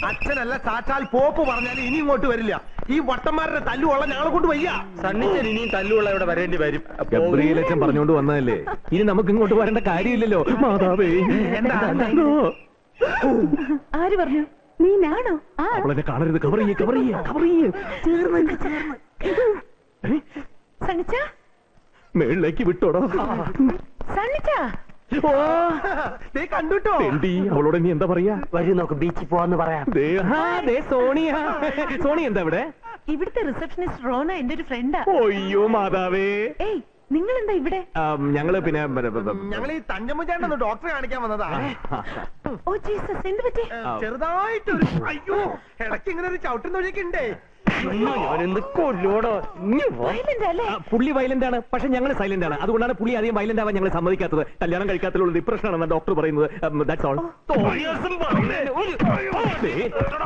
അച്ഛനല്ല സാക്ഷാൽ പോപ്പ് പറഞ്ഞാൽ ഇനി ഇങ്ങോട്ട് വരില്ല. ഈ വട്ടന്മാരുടെ തല്ലുകൊള്ള ഞങ്ങളെ കൊണ്ട് വയ്യ. സണ്ണിച്ചൻ ഇനിയും തല്ലുള്ള ഇവിടെ വരേണ്ടി വരും. ഗബ്രിയേലച്ചൻ പറഞ്ഞുകൊണ്ട് വന്നതല്ലേ, ഇനി നമുക്ക് ഇങ്ങോട്ട് വരേണ്ട കാര്യമില്ലല്ലോ. മാതാവേ, ആര് പറഞ്ഞു? നീനാണോ? അവളെന്നെ കാണരുത്. കവർ ചെയ്യേ, കവർ ചെയ്യേ, കവർ ചെയ്യേ. സണ്ണിച്ച, മേളിലേക്ക് വിട്ടോടോ. സണ്ണിച്ച, കണ്ടുട്ടോ. അവളോട് നീ എന്താ പറയാ? വരും, നമുക്ക് ബീച്ചിൽ പോവാന്ന് പറയാം. സോണിയ, സോണിയ എന്താ ഇവിടെ? ഇവിടുത്തെ റിസപ്ഷനിസ്റ്റ് റോന എന്റെ ഒരു ഫ്രണ്ടാ. അയ്യോ മാതാവേ. ഏയ്, നിങ്ങൾ എന്താ ഇവിടെ? ഞങ്ങള് പിന്നെ ഞങ്ങൾ ഈ തഞ്ചമുചാണ്ടൊന്ന് ഡോക്ടറെ കാണിക്കാൻ വന്നതാ. ഓ ജീസസ്, എന്ത് പറ്റി? ചെറുതായിട്ടൊരു, അയ്യോ, ഇടയ്ക്ക് ഇങ്ങനെ ഒരു ചവിട്ടുന്നൊഴിയൊക്കെ ഉണ്ടേ. വയലന്റ് അല്ലേ? പുള്ളി വയലന്റ് ആണ്, പക്ഷെ ഞങ്ങൾ സൈലന്റ് ആണ്. അതുകൊണ്ടാണ് പുള്ളി അധികം വയലന്റ് ആവാൻ ഞങ്ങൾ സമ്മതിക്കാത്തത്. കല്യാണം കഴിക്കാത്തുള്ള ഡിപ്രഷൻ ആണെന്ന് ഡോക്ടർ പറയുന്നത്. That's all.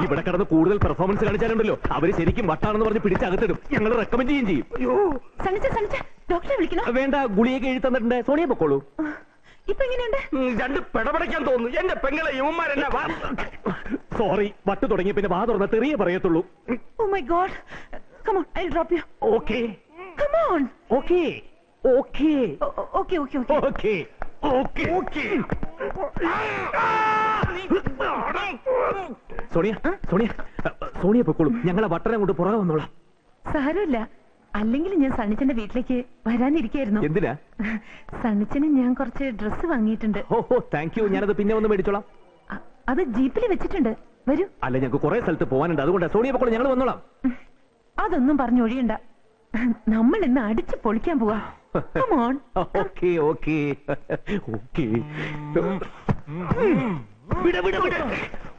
ഇവിടെ കിടന്ന് കൂടുതൽ പെർഫോമൻസ് കാണിച്ചാലുണ്ടല്ലോ, അവര് ശരിക്കും വട്ടാണെന്ന് പറഞ്ഞ് പിടിച്ചകത്തിടും. ഞങ്ങൾ റെക്കമെൻഡ് ചെയ്യുകയും ചെയ്യും. സണ്ണിച്ച, സണ്ണിച്ച, ഡോക്ടറെ വിളിക്കണോ? വേണ്ട, ഗുളിയൊക്കെ എഴുതി തന്നിട്ടുണ്ട്. സോണിയ പൊക്കോളൂ. ഇപ്പൊ എങ്ങനെയുണ്ട്? രണ്ട് പിടപെടയ്ക്കാൻ തോന്നുന്നു. എന്റെ പെങ്ങളെ യുവന്മാരെന്നെ. സോറി, വട്ട് തുടങ്ങി പിന്നെ വാ തുറന്ന തെറിയേ പറയത്തുള്ളൂ. Oh my God, come on, I will drop you. Okay, come on. Okay, okay, okay, okay, okay, okay, okay, okay. Sonia, Sonia, Sonia പൊക്കോളൂ. ഞങ്ങളെ വട്ടനെ കൊണ്ട് പുറകെ വന്നോളാം. സാരമില്ല, അല്ലെങ്കിൽ ഞാൻ സണ്ണിച്ചന്റെ വീട്ടിലേക്ക് വരാനിരിക്കായിരുന്നു. എന്തിനാ? സണ്ണിച്ചന് ഞാൻ കുറച്ച് ഡ്രസ്സ് വാങ്ങിയിട്ടുണ്ട്. ഓ, താങ്ക് യു. ഞാനത് പിന്നെ ഒന്ന് മേടിച്ചോളാം. അത് ജീപ്പിൽ വെച്ചിട്ടുണ്ട്. വരൂ. അല്ല, ഞങ്ങൾക്ക് കുറെ സ്ഥലത്ത് പോകാനുണ്ട്. അതുകൊണ്ട് സോണിയ പൊക്കോളൂ, ഞങ്ങൾ വന്നോളാം. അതൊന്നും പറഞ്ഞൊഴിയണ്ട. നമ്മൾ ഇന്ന് അടിച്ച് പൊളിക്കാൻ പോവാ. Come on. Okay, okay, okay.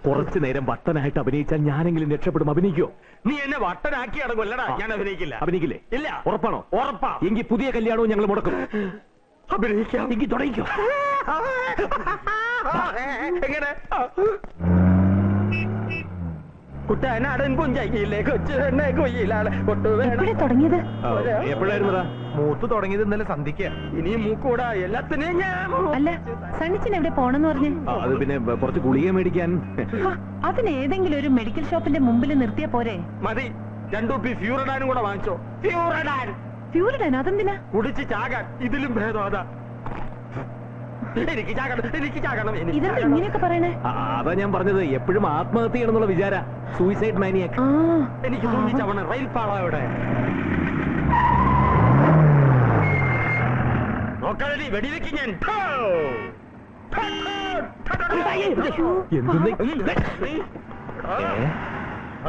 കുറച്ചു നേരം വട്ടനായിട്ട് അഭിനയിച്ചാൽ ഞാനെങ്കിലും രക്ഷപ്പെടും. അഭിനയിക്കോ? നീ എന്നെ വട്ടനാക്കി അടങ്ങല്ലടാ. ഞാൻ അഭിനയിക്കില്ല. അഭിനയിക്കില്ലേ? ഇല്ല. ഉറപ്പാണോ? ഉറപ്പാ. എങ്കിൽ പുതിയ കല്യാണവും ഞങ്ങൾ മുടക്കും. അഭിനയിക്കാം. എങ്കിൽ തുടങ്ങിക്കോ. എങ്ങനെ? കുട്ടനാടൻ പുഞ്ചയിലെ കൊച്ചു എന്നെ കൊയ്യിലാണ് കൊട്ടു വേണം. എപ്പോഴാ തുടങ്ങിയത്? എപ്പോഴായിരുന്നതാ? മൂത്ത് തുടങ്ങിയത് ഇന്നലെ സന്ധിക്കുക. ഇനിയും മൂക്കൂടാ. എല്ലാത്തിനെയും ഞാൻ. അല്ല, സണ്ണിച്ചൻ എവിടെ പോണെന്ന് പറഞ്ഞേ? അത് പിന്നെ കുറച്ച് ഗുളിക മേടിക്കാൻ. അതിന് ഏതെങ്കിലും ഒരു മെഡിക്കൽ ഷോപ്പിന്റെ മുമ്പിൽ നിർത്തിയാ പോരെ? മതി. 2 കുപ്പി ഫ്യൂറഡാനും കൂടെ വാങ്ങിച്ചോ. ഫ്യൂറഡാൻ. ഫ്യൂരിഡാൻ? അതെന്തിനാ? കുടിച്ച് ചാകാൻ. ഇതിലും ഭേദം അതാ. എനിക്ക് ചാകണം, എനിക്ക് ചാകണം. ഇതെന്താ ഇങ്ങനെയൊക്കെ പറയണേ? അതാ ഞാൻ പറഞ്ഞത്, എപ്പോഴും ആത്മഹത്യ ചെയ്യണമെന്നുള്ള വിചാര. സൂയിസൈഡ് മാനിയാക്ക്. എനിക്ക് തോന്നിച്ചവണ റെയിൽ പാളവിടെ നോക്കാതെ വെടിവെക്ക് ഞാൻ.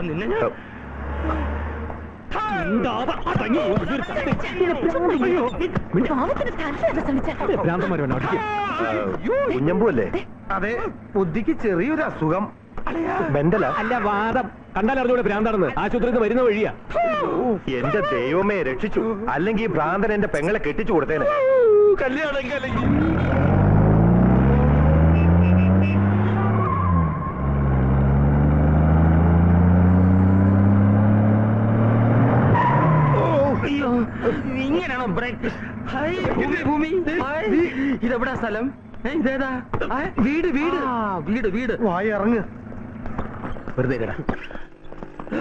നിന്നെ ഞാൻ കുഞ്ഞമ്പൂല്ലേ? അതെ, ബുദ്ധിക്ക് ചെറിയൊരു അസുഖം. ബെന്തല അല്ല, വാദം. കണ്ടാലറിഞ്ഞൂടെ ഭ്രാന്താണെന്ന്. ആശുപത്രിയിൽ നിന്ന് വരുന്ന വഴിയാ. എന്റെ ദൈവമേ, രക്ഷിച്ചു. അല്ലെങ്കിൽ ഈ ഭ്രാന്തൻ എന്റെ പെങ്ങളെ കെട്ടിച്ചു കൊടുത്തേനെ. കല്യാണം കലങ്ങി. ഇങ്ങനെയാണോ ബ്രേക്ക്? ഭൂമി ഇതെവിടാ സ്ഥലം? ഇതേതാ വീട്? വീട് വീട് വീട്. വായി ഇറങ്ങ്. വെറുതെ കേടാ.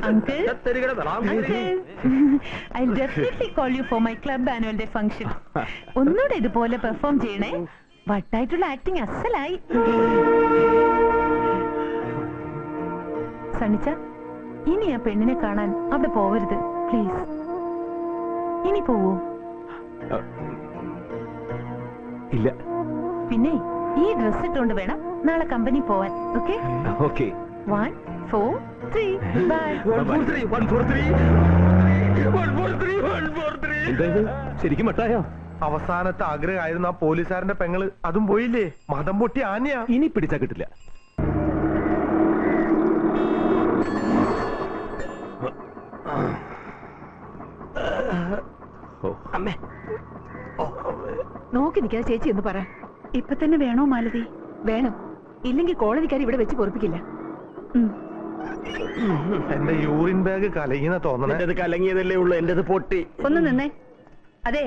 Uncle, I'll definitely call you for my club annual day function. ഒന്നുകൂടെ ഇതുപോലെ പെർഫോം ചെയ്യണേ. വട്ടായിട്ടുള്ള ആക്ടിങ് അസലായി. സണ്ണിച്ച, ഇനി ആ പെണ്ണിനെ കാണാൻ അവിടെ പോവരുത് പ്ലീസ്. ഇനി പോവൂ? ഇല്ല. പിന്നെ ഈ ഡ്രസ് ഇട്ടുകൊണ്ട് വേണം നാളെ കമ്പനി പോവാൻ. ഓക്കെ? ഓക്കെ. 1 4 3 ബൈ. 1 4 3 1 4 3 1 4 3. എന്താ ഇത്? ശരിക്കും വട്ടായോ? അവസാനത്തെ ആഗ്രഹമായിരുന്നു ആ പോലീസുകാരന്റെ പെങ്ങള്, അതും പോയില്ലേ. മതം പൊട്ടി ആനയാ. ഇനി പിടിച്ചാ കിട്ടില്ല. അമ്മേ നോക്കി നിൽക്കാതെ ചേച്ചി എന്ന് പറ. ഇപ്പൊ തന്നെ വേണോ മാലതി? വേണം, ഇല്ലെങ്കിൽ കോളനിക്കാർ ഇവിടെ വെച്ച് പൊറപ്പിക്കില്ല. എന്റെ യൂറിൻ ബാഗ് കലങ്ങിയെന്ന് തോന്നണേ. എന്റേത് കലങ്ങിയതല്ലേ ഉള്ളൂ, എന്റേത് പൊട്ടി. ഒന്ന് നിന്നേ. അതെ,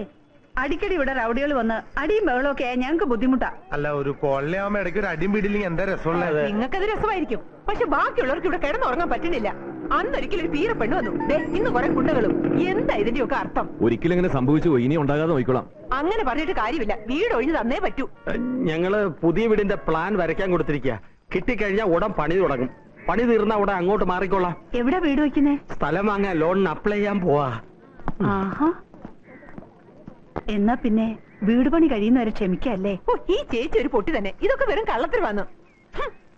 അടിക്കടി ഇവിടെ റൗഡികൾ വന്ന് അടിയും ബഹളമൊക്കെ ഞങ്ങൾക്ക് ബുദ്ധിമുട്ടാ. അല്ല, ഒരു കോളനിയാവുമ്പോ ഇടയ്ക്ക് ഒരു അടിയും പിടിയില്ലെങ്കിൽ എന്താ രസമുള്ളത്? നിങ്ങൾക്കത് രസമായിരിക്കും, പക്ഷെ ബാക്കിയുള്ളവർക്ക് ഇവിടെ കിടന്നുറങ്ങാൻ പറ്റണില്ല. അന്നൊരിക്കലും ഒരു തീരെ പെണ്ണ് വന്നു, ഇന്ന് കുറെ കുണ്ടകളും. എന്താ ഇതിന്റെയൊക്കെ അർത്ഥം? ഒരിക്കലും ഇങ്ങനെ സംഭവിച്ചു പോയി, ഇനി ഉണ്ടാകാതെ നോക്കിക്കോളാം. അങ്ങനെ പറഞ്ഞിട്ട് കാര്യമില്ല, വീട് ഒഴിഞ്ഞു തന്നേ പറ്റൂ. ഞങ്ങള് പുതിയ വീടിന്റെ പ്ലാൻ വരയ്ക്കാൻ കൊടുത്തിരിക്കുക. കിട്ടിക്കഴിഞ്ഞാൽ ഉടൻ പണി തുടങ്ങും. പണി തീർന്ന ഉടൻ അങ്ങോട്ട് മാറിക്കൊള്ളാം. എവിടെ വീട് വെക്കുന്നേ? സ്ഥലം വാങ്ങാൻ ലോണിന് അപ്ലൈ ചെയ്യാൻ പോവാ. ആഹാ, എന്നാ പിന്നെ വീട് പണി കഴിയുന്നവരെ ക്ഷമിക്കല്ലേ? ഓ, ഈ ചേച്ചി ഒരു പൊട്ടി തന്നെ. ഇതൊക്കെ വെറും കള്ളത്തിൽ വന്നു.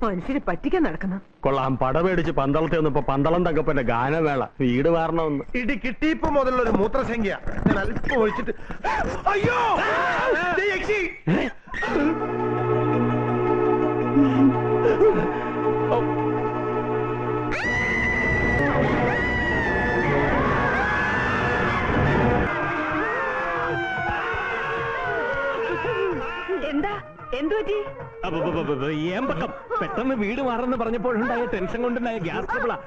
മനുഷ്യരെ പറ്റിക്കാൻ നടക്കുന്നു. കൊള്ളാം, പട മേടിച്ച് പന്തളത്തെ വന്നപ്പോ പന്തളം തങ്കപ്പന്റെ ഗാനവേള. വീട് മാറണമെന്ന്. ഇടി കിട്ടിയപ്പോ മുതലുള്ള ഒരു മൂത്രസംഖ്യ ഞാൻ അല്പം ഒഴിച്ചിട്ട്. അയ്യോ, ദേ യക്ഷി. എന്താ, എന്തു പറ്റി? ഏമ്പക്കം പെട്ടെന്ന് വീട് മാറെന്ന് പറഞ്ഞപ്പോഴുണ്ടായ ടെൻഷൻ കൊണ്ടുണ്ടായ ഗ്യാസ് ട്രബിളാ.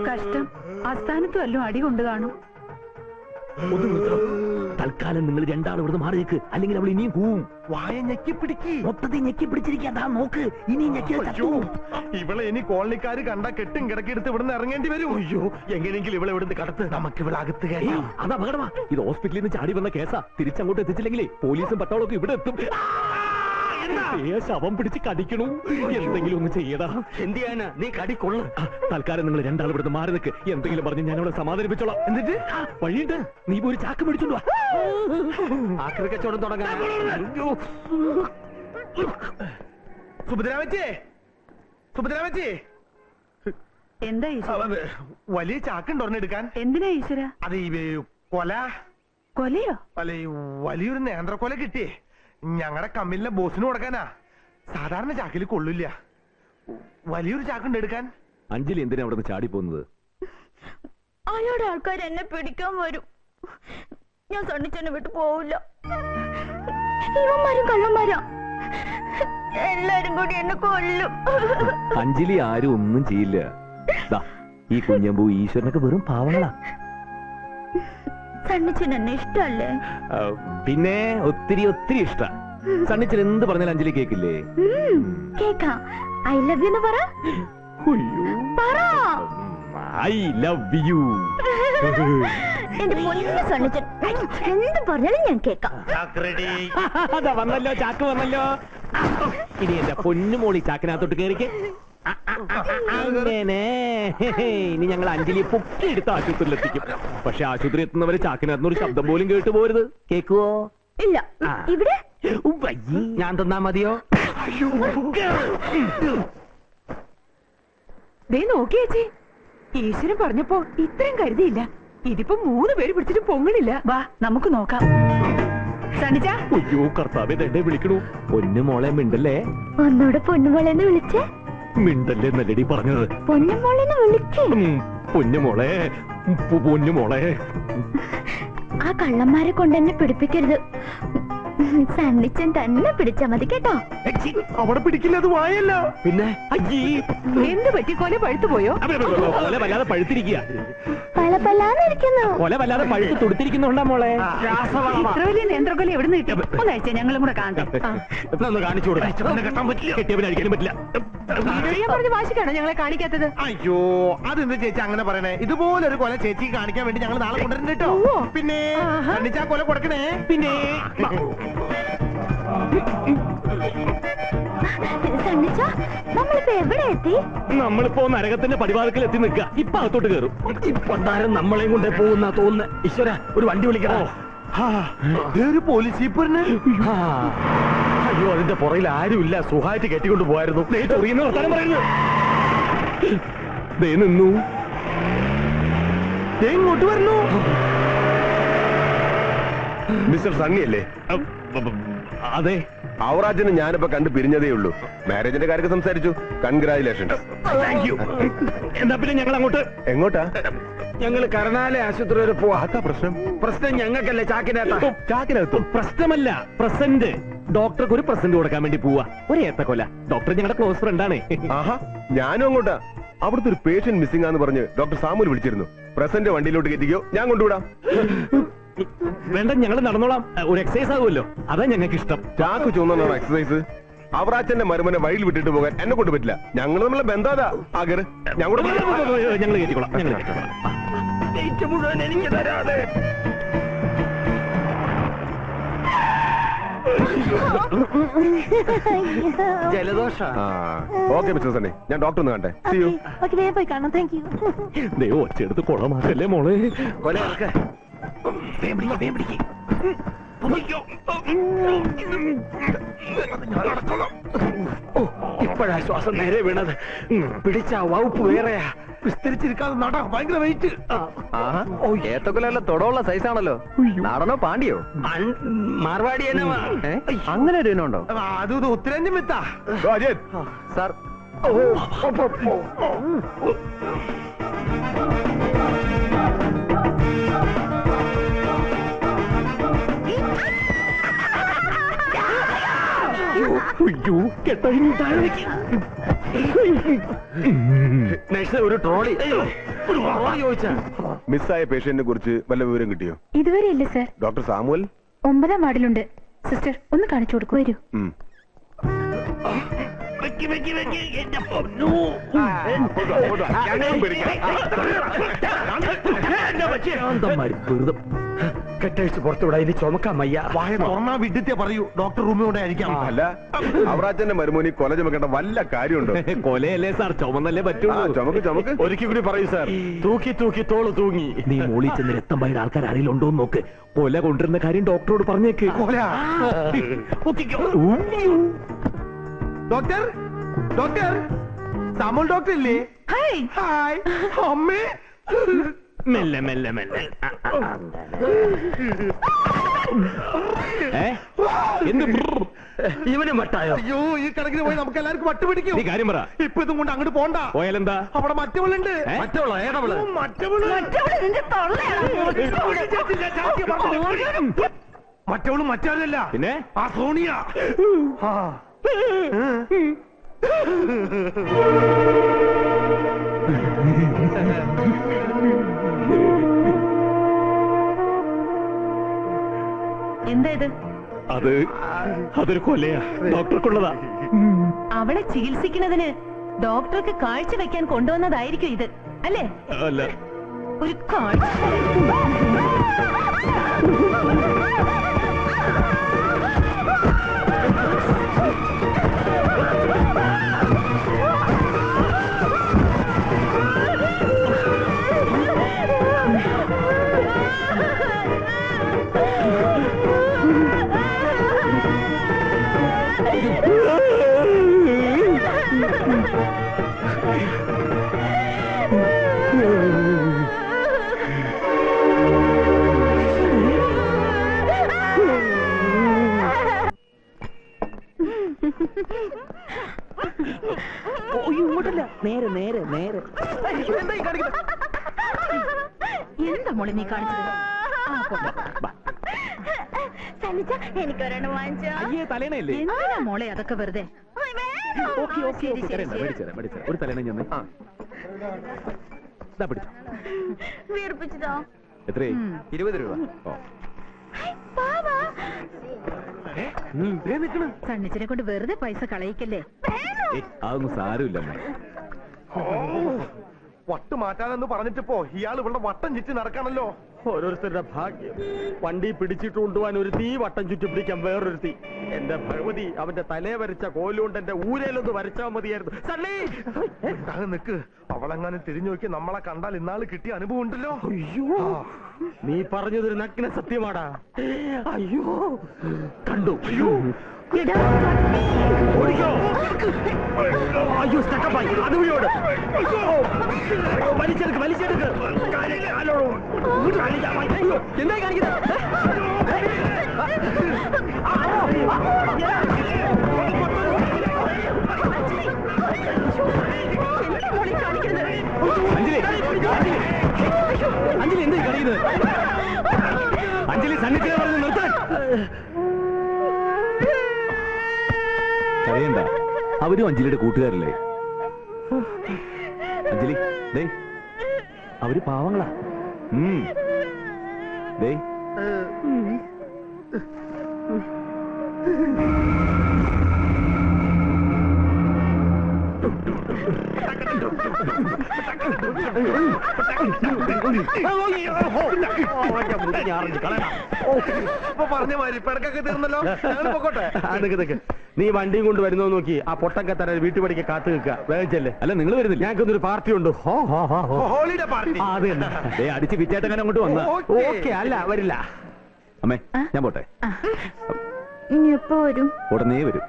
കഷ്ടം, ആസ്ഥാനത്ത് വല്ലതും അടി കൊണ്ട് കാണും. ഒന്ന് നിർത്തണം. തൽക്കാലം നിങ്ങൾ രണ്ടാളും ഇവിടുന്ന് മാറി നിൽക്ക്, അല്ലെങ്കിൽ അവൾ ഇനിയും കൂവും. വായ ഞെക്കി പിടിക്ക്. മൊത്തത്തിൽ ഞെക്കി പിടിച്ചിരിക്കാ. നോക്ക്, ഇനി ഞെക്കി. ഇവളെ ഇനി കോളനിക്കാര് കണ്ടാ കെട്ടും കിടക്കെടുത്ത് ഇവിടുന്ന് ഇറങ്ങേണ്ടി വരും. അയ്യോ, എങ്ങനെയെങ്കിലും ഇവിടെ ഇവിടുന്ന് കടത്ത്. നമുക്ക് ഇവിടെ അകത്ത് കയറ്റാം. അത് അപകടമാ. ഇത് ഹോസ്പിറ്റലിൽ നിന്ന് ചാടി വന്ന കേസാ. തിരിച്ചങ്ങോട്ട് എത്തിച്ചില്ലെങ്കിലേ പോലീസും പട്ടാളൊക്കെ ഇവിടെ എത്തും. ശവം പിടിച്ച് കടിക്കണു. എന്തെങ്കിലും ഒന്ന് ചെയ്യടാ. എന്ത് ചെയ്യാനാ? നീ കടി കൊള്ളു. തൽക്കാലം നിങ്ങൾ രണ്ടാളും ഇവിടുന്ന് മാറി നിൽക്ക്. എന്തെങ്കിലും പറഞ്ഞ് ഞാൻ അവിടെ സമാധാനിപ്പിച്ചോളാം. എന്നിട്ട് വഴിയുണ്ട്, നീ പോയി ഒരു ചാക്ക് മേടിച്ചോണ്ട് വാ. ആക്രി കച്ചവടം തുടങ്ങാൻ. സുഭദ്രാമച്ചേ, സുഭദ്രാമച്ചേ, എന്താ ഈശ്വര? വലിയ ചാക്കുണ്ട് ഒരെണ്ണം എടുക്കാൻ. എന്തിനാ ഈശ്വര? അത് ഈ കൊല. കൊലയോ? അല്ല, ഈ വലിയൊരു നേന്ത്രക്കൊല കിട്ടിയേ. ഞങ്ങളുടെ കമ്പനിയിലെ ബോസിന് കൊടുക്കാനാ. സാധാരണ ചാക്കിൽ കൊള്ളില്ല. വലിയൊരു ചാക്കുണ്ട് എടുക്കാൻ. അഞ്ജലി എന്തിനാ അവിടെ നിന്ന് ചാടി പോകുന്നത്? അയാളുടെ ആൾക്കാർ എന്നെ പിടിക്കാൻ വരും. ഞാൻ സണ്ണിച്ചെന്നെ വിട്ടു പോവില്ല. ഇവന്മാരും കള്ളന്മാരാ, എല്ലാരും കൂടി എന്നെ കൊല്ലും. അഞ്ജലി ആരും ഒന്നും ചെയ്യില്ല. ഈ കുഞ്ഞമ്പൂ ഈശ്വരനൊക്കെ വെറും പാവങ്ങളാ. സണ്ണിച്ചൻ എന്നെ ഇഷ്ടല്ലേ? പിന്നെ ഒത്തിരി ഒത്തിരി ഇഷ്ട. സണ്ണിച്ചൻ എന്ത് പറഞ്ഞാലും അഞ്ജലി കേക്കില്ലേ? കേക്കാം. ഐ ലവ് യു എന്ന് പറ. പറ. I love you. എന്റെ പൊന്നു സണ്ണിച്ചൻ എന്ത് പറഞ്ഞാലും ഞാൻ കേക്കാം. അതാ വന്നല്ലോ, ചാക്ക് വന്നല്ലോ. ഇനി എന്റെ പൊന്നുമോളി ചാക്കിനകത്തോട്ട് കേറിക്ക്. അങ്ങനെ ഇനി ഞങ്ങൾ അഞ്ജലിയെ പൊക്കിയെടുത്ത് ആശുപത്രിയിലെത്തിക്കും. പക്ഷെ ആശുപത്രി എത്തുന്നവരെ ചാക്കിനകത്തുനിന്നൊരു ശബ്ദം പോലും കേട്ടു പോരുത്. കേക്കുവോ? ഇല്ല. ഇവിടെ ഞാൻ തന്നാ മതിയോ? ദേ നോക്കിയേച്ചി, ഈശ്വരൻ പറഞ്ഞപ്പോ ഇത്രയും കരുതിയില്ല. ഇതിപ്പോ 3 പേര് പിടിച്ചിട്ട് പൊങ്ങണില്ല. വാ, നമുക്ക് നോക്കാം. സണ്ണിച്ച, അയ്യോ കർത്താവേ, എന്നെ വിളിക്കണു. പൊന്നുമോളെ മിണ്ടല്ലേ. ഒന്നൂടെ പൊന്നുമോളെന്ന് വിളിച്ചേ. മിണ്ടല്ലേ നല്ലടി പറഞ്ഞത്. പൊന്നുമോളെന്ന് വിളിക്കേ. പൊന്നുമോളെ, പൊന്നുമോളെ. ആ കള്ളന്മാരെ കൊണ്ട് എന്നെ പിടിപ്പിക്കരുത്. സണ്ണിച്ചൻ തന്നെ പിടിച്ചാ മതി കേട്ടോ. അവിടെ പിടിക്കില്ല, അത് വായല്ല. പിന്നെ എന്ത് പറ്റി? കൊല പഴുത്തു പോയോ? കൊല വല്ലാതെ പഴുത്തിരിക്കുക. പളപളാന്നിരിക്കുന്നു. കൊല വല്ലാതെ പഴുത്ത് തുടുത്തിരിക്കുന്നുണ്ടാ മോളെ. ഇത്ര വലിയ നേന്ത്രക്കൊല എവിടെ കിട്ടി? ഒന്നഴിച്ച ഞങ്ങളും കൂടെ കാണട്ടെ. കാണിച്ചു കൊടുക്കാം. കെട്ടാൻ പറ്റില്ല. കെട്ടിയവന് അടിക്കാനും പറ്റില്ല. ഞാൻ പറഞ്ഞ വാശിക്കാണോ ഞങ്ങളെ കാണിക്കാത്തത്? അയ്യോ, അതെന്താ ചേച്ചി അങ്ങനെ പറയണേ? ഇതുപോലെ ഒരു കൊല ചേച്ചിക്ക് കാണിക്കാൻ വേണ്ടി ഞങ്ങൾ നാളെ കൊണ്ടുവരുന്നുണ്ട് കേട്ടോ. പിന്നെ സണ്ണിച്ചാ കൊല കൊടുക്കണേ. പിന്നെ സണ്ണിച്ച, നമ്മളിപ്പോ എവിടെ എത്തി? നമ്മളിപ്പോ നരകത്തിന്റെ പടിവാതിക്കൽ എത്തി നിൽക്കുക. ഇപ്പൊ അകത്തോട്ട് കയറും. ഇപ്പൊണ്ടാരം നമ്മളെയും കൊണ്ടേ പോകുന്ന തോന്നുന്നു. ഈശ്വര, ഒരു വണ്ടി വിളിക്കണോ? ഒരു പോലീസ് ജീപ്പറിന്. അയ്യോ, അതിന്റെ പുറകിൽ ആരുമില്ല. സുഖമായിട്ട് കെട്ടിക്കൊണ്ട് പോയായിരുന്നു. വർത്താനം പറയുന്നു. ദേ നിന്നു. ഇങ്ങോട്ട് വരുന്നു. മിസ്റ്റർ സണ്ണി അല്ലേ? അതെ. ഔറാജിന് ഞാനിപ്പോ കണ്ടു പിരിഞ്ഞതേ ഉള്ളൂ. മാരേജിന്റെ കാര്യമൊക്കെ സംസാരിച്ചു. കൺഗ്രാജുലേഷൻസ്. Thank you. എന്നാ പിന്നെ ഞങ്ങൾ അങ്ങോട്ട്. എങ്ങോട്ടാ? ഞങ്ങൾ കരുണാലയ ആശുപത്രി വരെ പോവാ. പ്രശ്നം പ്രശ്നം ഞങ്ങൾക്കല്ലേ, ചാക്കിനകത്തും പ്രശ്നമല്ല, പ്രസന്റ്. ഡോക്ടർക്ക് ഒരു പ്രസന്റ് കൊടുക്കാൻ വേണ്ടി പോവാ. ഒരു ഏത്തക്കൊല. ഡോക്ടർ ഞങ്ങളുടെ ക്ലോസ് ഫ്രണ്ടാണ്. ആഹാ, ഞാനും അങ്ങോട്ടാ. അവിടുത്തെ ഒരു പേഷ്യന്റ് മിസ്സിംഗ് ആന്ന് പറഞ്ഞ് ഡോക്ടർ സാമുൽ വിളിച്ചിരുന്നു. പ്രസന്റ് വണ്ടിയിലോട്ട് കയറ്റിക്കോ, ഞാൻ കൊണ്ടുവിടാം. വേണ്ട, ഞങ്ങൾ നടന്നോളാം. ഒരു എക്സസൈസ് ആകുമല്ലോ, അതാ ഞങ്ങൾക്ക് ഇഷ്ടം. ചാക്ക് ചുവന്നാണോ എക്സസൈസ്? അവറാച്ചന്റെ മരുമനെ വഴിയിൽ വിട്ടിട്ട് പോകാൻ എന്നെ കൊണ്ട് പറ്റില്ല. ഞങ്ങൾ നമ്മളെ ബന്ധാതാ. ആകര് ഞങ്ങൾ കയറ്റിക്കോളാം. ഞങ്ങൾ മുഴുവൻ എനിക്ക് തരാതെ. ജലദോഷ. ഓക്കെ മിസ്റ്റർ സണ്ണി, ഞാൻ ഡോക്ടർ ഒന്ന് കണ്ടേ. പോയി കാണാം. Thank you. ദൈവം ഒച്ചെടുത്ത് കുളമാക്കല്ലേ മോളെ. ഇപ്പോഴാ ശ്വാസം നേരെ വീണത്. പിടിച്ച വകുപ്പ് വേറെയാ. വിസ്തരിച്ചിരിക്കാതെ നട. ഭയങ്കര വെയിറ്റ്. ഏത്തക്കൊല തൊടമുള്ള സൈസാണല്ലോ. നാടനോ പാണ്ടിയോ? മാർവാടി അങ്ങനെ ഒരു ഇനുണ്ടോ? അത് ഉത്തരേന്ത്യൻ വിത്താ. സാർ, ഒരു ട്രോളി ചോദിച്ചാ. മിസ്സായ പേഷ്യന്റിനെ കുറിച്ച് വല്ല വിവരം കിട്ടിയോ? ഇതുവരെ ഇല്ല സർ. Doctor Samuel 9ാം വാർഡിലുണ്ട്. സിസ്റ്റർ ഒന്ന് കാണിച്ചു കൊടുക്കൂ. വരൂ. കെട്ടഴിച്ച് പുറത്തുവിടാ. ഇനി ചുമക്കാൻ വയ്യ. വായ തുറന്നാ വിഡിത്തെ പറയൂ. ഡോക്ടർ റൂമിലൂടെ ആയിരിക്കാം. അല്ല, അവറാച്ചന്റെ മരുമോനി കൊല ചുമക്കേണ്ട വല്ല കാര്യമുണ്ടോ? കൊലയല്ലേ സാർ, ചുമന്നല്ലേ പറ്റുള്ളൂ. ചുമക്ക്. ഒരിക്കൽ കൂടി പറയൂ സാർ. തൂക്കി തോള് തൂങ്ങി. നീ മോളി ചെന്ന് രക്തം പയർ ആൾക്കാർ ആരെങ്കിലും ഉണ്ടോ നോക്ക്. കൊല കൊണ്ടുവരുന്ന കാര്യം ഡോക്ടറോട് പറഞ്ഞേക്ക്. ഡോക്ടർ, ഡോക്ടർ, സാമുൽ ഡോക്ടർ ഇല്ലേ? ഹായ്. അമ്മേ. മെല്ലെ എന്ത് ഇവന് മട്ടായോ? അയ്യോ, ഈ കണക്കിന് പോയി നമുക്ക് എല്ലാവർക്കും വട്ട് പിടിക്കും. നീ കാര്യം പറ. ഇപ്പൊ ഇതും കൊണ്ട് അങ്ങോട്ട് പോണ്ട. പോയാലെന്താ? അവിടെ മറ്റവളുണ്ട്. മറ്റവളോ? ഏതവള്? മറ്റവള് മറ്റവരല്ല, പിന്നെ ആ സോണിയ. എന്താ ഇത്? അതൊരു കൊലയാ. ഡോക്ടർക്കുള്ളതാ. അവളെ ചികിത്സിക്കുന്നതിന് ഡോക്ടർക്ക് കാഴ്ച വെക്കാൻ കൊണ്ടുവന്നതായിരിക്കും ഇത്, അല്ലേ? അല്ല, ഒരു കാഴ്ച. ഇങ്ങോട്ടല്ല, നേരെ നേരെ നേരെ. എന്താ മോളെ നീ കാണിച്ചത്? എനിക്കൊരെണ്ണം വാങ്ങിച്ചോ. അയ്യേ, തലേണയല്ലേ? എന്തിനാ മോളെ അതൊക്കെ വെറുതെ? ഒരു തലേണ ഞാൻ വീർപ്പിച്ചതോ? എത്രേ? 20 രൂപ. സണ്ണിച്ചിനെ കൊണ്ട് വെറുതെ പൈസ കളയിക്കല്ലേ. അതൊന്നും സാരമില്ല. വട്ട് മാറ്റാനെന്ന് പറഞ്ഞിട്ടിപ്പോ ഇയാൾ ഇവിടെ വട്ടം ചുറ്റി നടക്കാണല്ലോ. ഓരോരുത്തരുടെ ഭാഗ്യം. വണ്ടി പിടിച്ചിട്ട് കൊണ്ടുപോകാൻ ഒരു തീ, വട്ടം ചുറ്റി പിടിക്കാൻ വേറൊരു തീ. എന്റെ ഭഗവതി, അവന്റെ തലേ വരച്ച കോലുകൊണ്ട് എന്റെ ഊരയിലൊന്ന് വരച്ചാൽ മതിയായിരുന്നു. സണ്ണി നിക്ക്. അവളെങ്ങാനും തിരിഞ്ഞു നോക്കി നമ്മളെ കണ്ടാൽ ഇന്നാള് കിട്ടിയ അനുഭവം ഉണ്ടല്ലോ. അയ്യോ, നീ പറഞ്ഞതൊരു നഗ്ന സത്യമാടാ. അയ്യോ, കണ്ടു. അയ്യോ, ഓടിക്കോ. അയ്യോ സ്റ്റക്കപ്പായി. അത് വഴിയോട്. വലിച്ചെടുക്ക് വലിച്ചെടുക്ക്. അയ്യോ എന്താ കാണിക്കുന്നത്? അഞ്ജലി എന്താ കളിക്കുന്നത്? അഞ്ജലി സന്നിധിയെ പറഞ്ഞ് നിർത്താൻ. അറിയണ്ട, അവരും അഞ്ജലിയുടെ കൂട്ടുകാരല്ലേ? അഞ്ജലി ദേ, അവര് പാവങ്ങളാ. ദേ പറഞ്ഞ മാതിരി പിടക്കൊക്കെ തീർന്നല്ലോ. പൊക്കോട്ടെ. നീ വണ്ടിയും കൊണ്ട് വരുന്നോ നോക്കി ആ പൊട്ടൊക്കെ തരാൻ വീട്ടുപടിക്ക് കാത്തു നിൽക്കുക. വേഗം ചെല്ലേ. അല്ല നിങ്ങൾ വരുന്നില്ല? ഞങ്ങൾക്കൊന്നൊരു പാർട്ടി ഉണ്ട്. Holiday party. അത് തന്നെ. അടിച്ച് വിറ്റേട്ടങ്ങനെ അങ്ങോട്ട് വന്ന. ഓക്കെ അല്ല വരില്ല. അമ്മേ ഞാൻ പോട്ടെ. ഇനി എപ്പോ വരും? ഉടനെ വരും.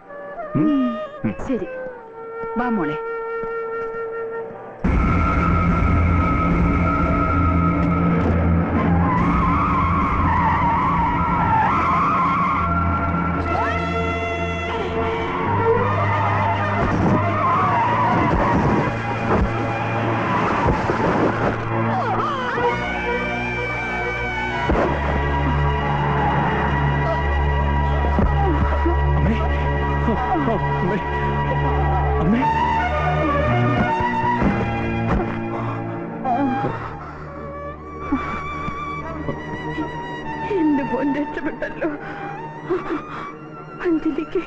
ശരി വാ മോളെ. എന്റെ മോൻ രക്ഷപ്പെട്ടല്ലോ. അഞ്ജലിക്ക്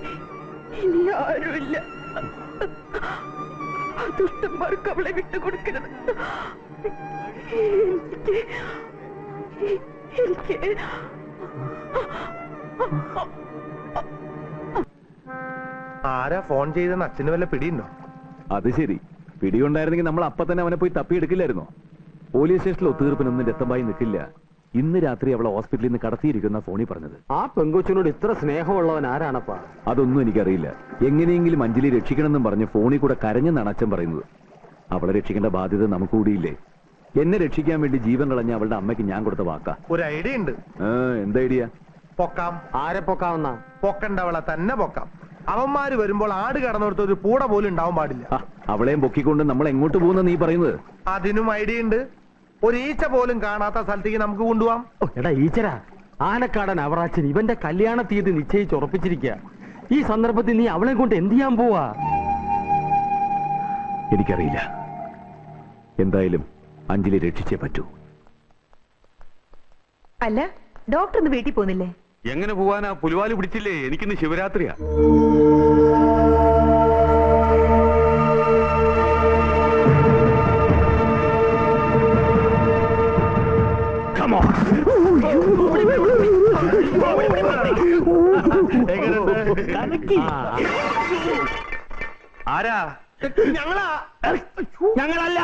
ഇനി ആരുമില്ല. ദുഷ്ടന്മാർക്ക് അവളെ വിട്ടുകൊടുക്കരുത്. എനിക്ക് ആരാ ഫോൺ ചെയ്തെന്ന് അച്ഛന് വല്ല പിടിയുണ്ടോ? അത് ശരി, പിടിയുണ്ടായിരുന്നെങ്കിൽ നമ്മൾ അപ്പൊ തന്നെ അവനെ പോയി തപ്പിയെടുക്കില്ലായിരുന്നോ? പോലീസ് സ്റ്റേഷനിൽ ഒത്തുതീർപ്പിനൊന്നും രക്തമായി നിൽക്കില്ല. ഇന്ന് രാത്രി അവളെ ഹോസ്പിറ്റലിൽ നിന്ന് കടത്തിയിരിക്കുന്ന ഫോണിൽ പറഞ്ഞത്. ആ പെങ്കൊച്ചിനോട് ഇത്ര സ്നേഹമുള്ളവൻ ആരാണപ്പാ? അതൊന്നും എനിക്കറിയില്ല. എങ്ങനെയെങ്കിലും അഞ്ജലി രക്ഷിക്കണമെന്നും പറഞ്ഞ് ഫോണിൽ കൂടെ കരഞ്ഞെന്നാണ് അച്ഛൻ പറയുന്നത്. അവളെ രക്ഷിക്കേണ്ട ബാധ്യത നമുക്ക് കൂടിയില്ലേ? എന്നെ രക്ഷിക്കാൻ വേണ്ടി ജീവൻ കളഞ്ഞ അവളുടെ അമ്മയ്ക്ക് ഞാൻ കൊടുത്ത വാക്കാ. ഒരു ഐഡിയ ഉണ്ട്. എന്താ ഐഡിയ? പൊക്കാം. ആരെ പൊക്കാവുന്ന? പൊക്കണ്ടവളെ തന്നെ പൊക്കാം. അവന്മാര് വരുമ്പോൾ ആട് കടന്നെടുത്ത് ഒരു പൂട പോലും ഉണ്ടാവാൻ പാടില്ല. അവളെയും പൊക്കിക്കൊണ്ട് നമ്മൾ എങ്ങോട്ട് പോകുന്ന നീ പറയുന്നത്? അതിനും ഐഡിയ ഉണ്ട്. ഒരു ഈച്ച പോലും കാണാത്ത സ്ഥലത്തേക്ക് നമുക്ക് കൊണ്ടുപോവാം. എടാ ഈച്ചരാ, ആനക്കാടൻ അവറാച്ചൻ ഇവന്റെ കല്യാണ തീയതി നിശ്ചയിച്ചുറപ്പിച്ചിരിക്കുക. ഈ സന്ദർഭത്തിൽ നീ അവളെ കൊണ്ട് എന്ത് ചെയ്യാൻ പോവാ? എനിക്കറിയില്ല. എന്തായാലും അഞ്ജലി രക്ഷിച്ചേ പറ്റൂ. അല്ല ഡോക്ടർ ഇന്ന് വീട്ടിൽ പോകുന്നില്ലേ? എങ്ങനെ പോവാനാ? പുലിവാല് പിടിച്ചില്ലേ? എനിക്കിന്ന് ശിവരാത്രിയാ. ആരാ? ഞങ്ങളാ. ഞങ്ങളല്ല.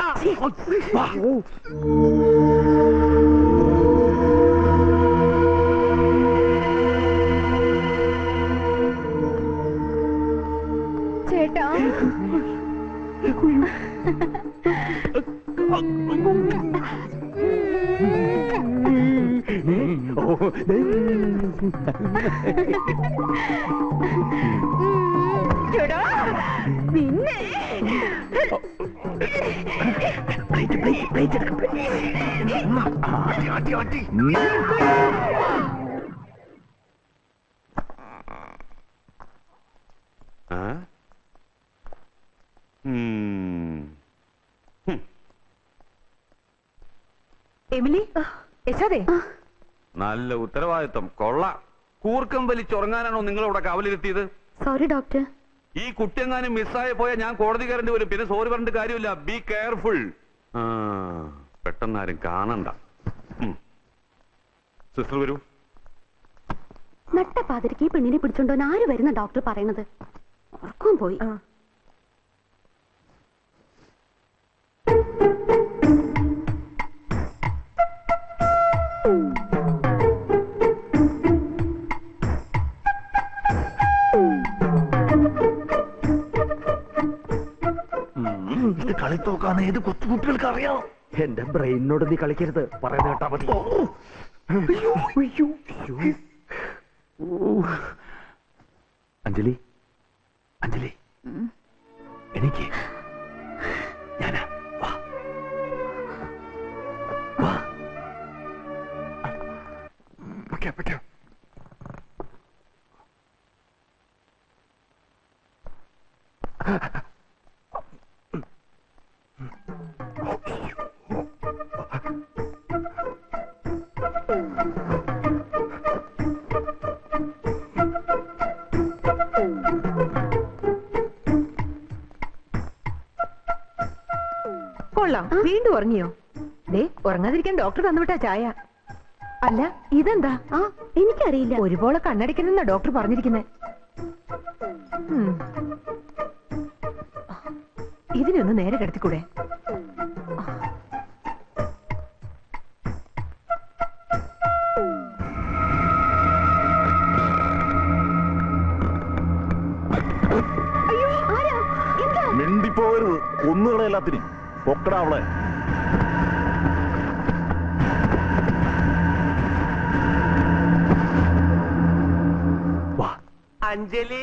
ചേട്ടാ പിന്നെ എമിലി, യശോദേ, നല്ല ഉത്തരവാദിത്വം. കൊള്ള. കൂർക്കം വലിച്ചുറങ്ങാനാണോ നിങ്ങളിവിടെ കാവലിരുത്തിയത്? Sorry doctor. ഈ കുട്ടിയെങ്ങാനും മിസ്സായി പോയാൽ ഞാൻ കോടതി കയറേണ്ടി വരും. പിന്നെ സോറി പറഞ്ഞിട്ട് കാര്യമില്ല. Be careful. പെട്ടെന്നാരും കാണണ്ട. സിസ്റ്റർ വരൂ. നട്ടപ്പാതിരിക്ക് ഈ പെണ്ണിനെ പിടിച്ചോണ്ടോന്ന് ആര് വരുന്ന ഡോക്ടർ പറയണത്? ഉറക്കം പോയി. എടുത്തോക്കാന്ന് ഏത് കൊച്ചുകുട്ടികൾക്ക് അറിയാം. എന്റെ ബ്രെയിനോട് നീ കളിക്കരുത്, പറയുന്ന കേട്ടാ മതി. അഞ്ജലി, അഞ്ജലി, എനിക്ക് ഞാനാ. വാ വാ. പറ്റോ കൊള്ളാം, വീണ്ടും ഉറങ്ങിയോ? ദേ, ഉറങ്ങാതിരിക്കാൻ ഡോക്ടർ തന്നുവിട്ടാ ചായ. അല്ല, ഇതെന്താ? എനിക്കറിയില്ല. ഒരുപോലെ കണ്ണടിക്കണമെന്നാ ഡോക്ടർ പറഞ്ഞിരിക്കുന്നത്. ഇതിനൊന്ന് നേരെ കിടത്തിക്കൂടെ? മിണ്ടിപ്പോകരുത്, കൊന്നുകളെ എല്ലാത്തിനും. പൊക്കടാ അവളെ. അഞ്ജലി,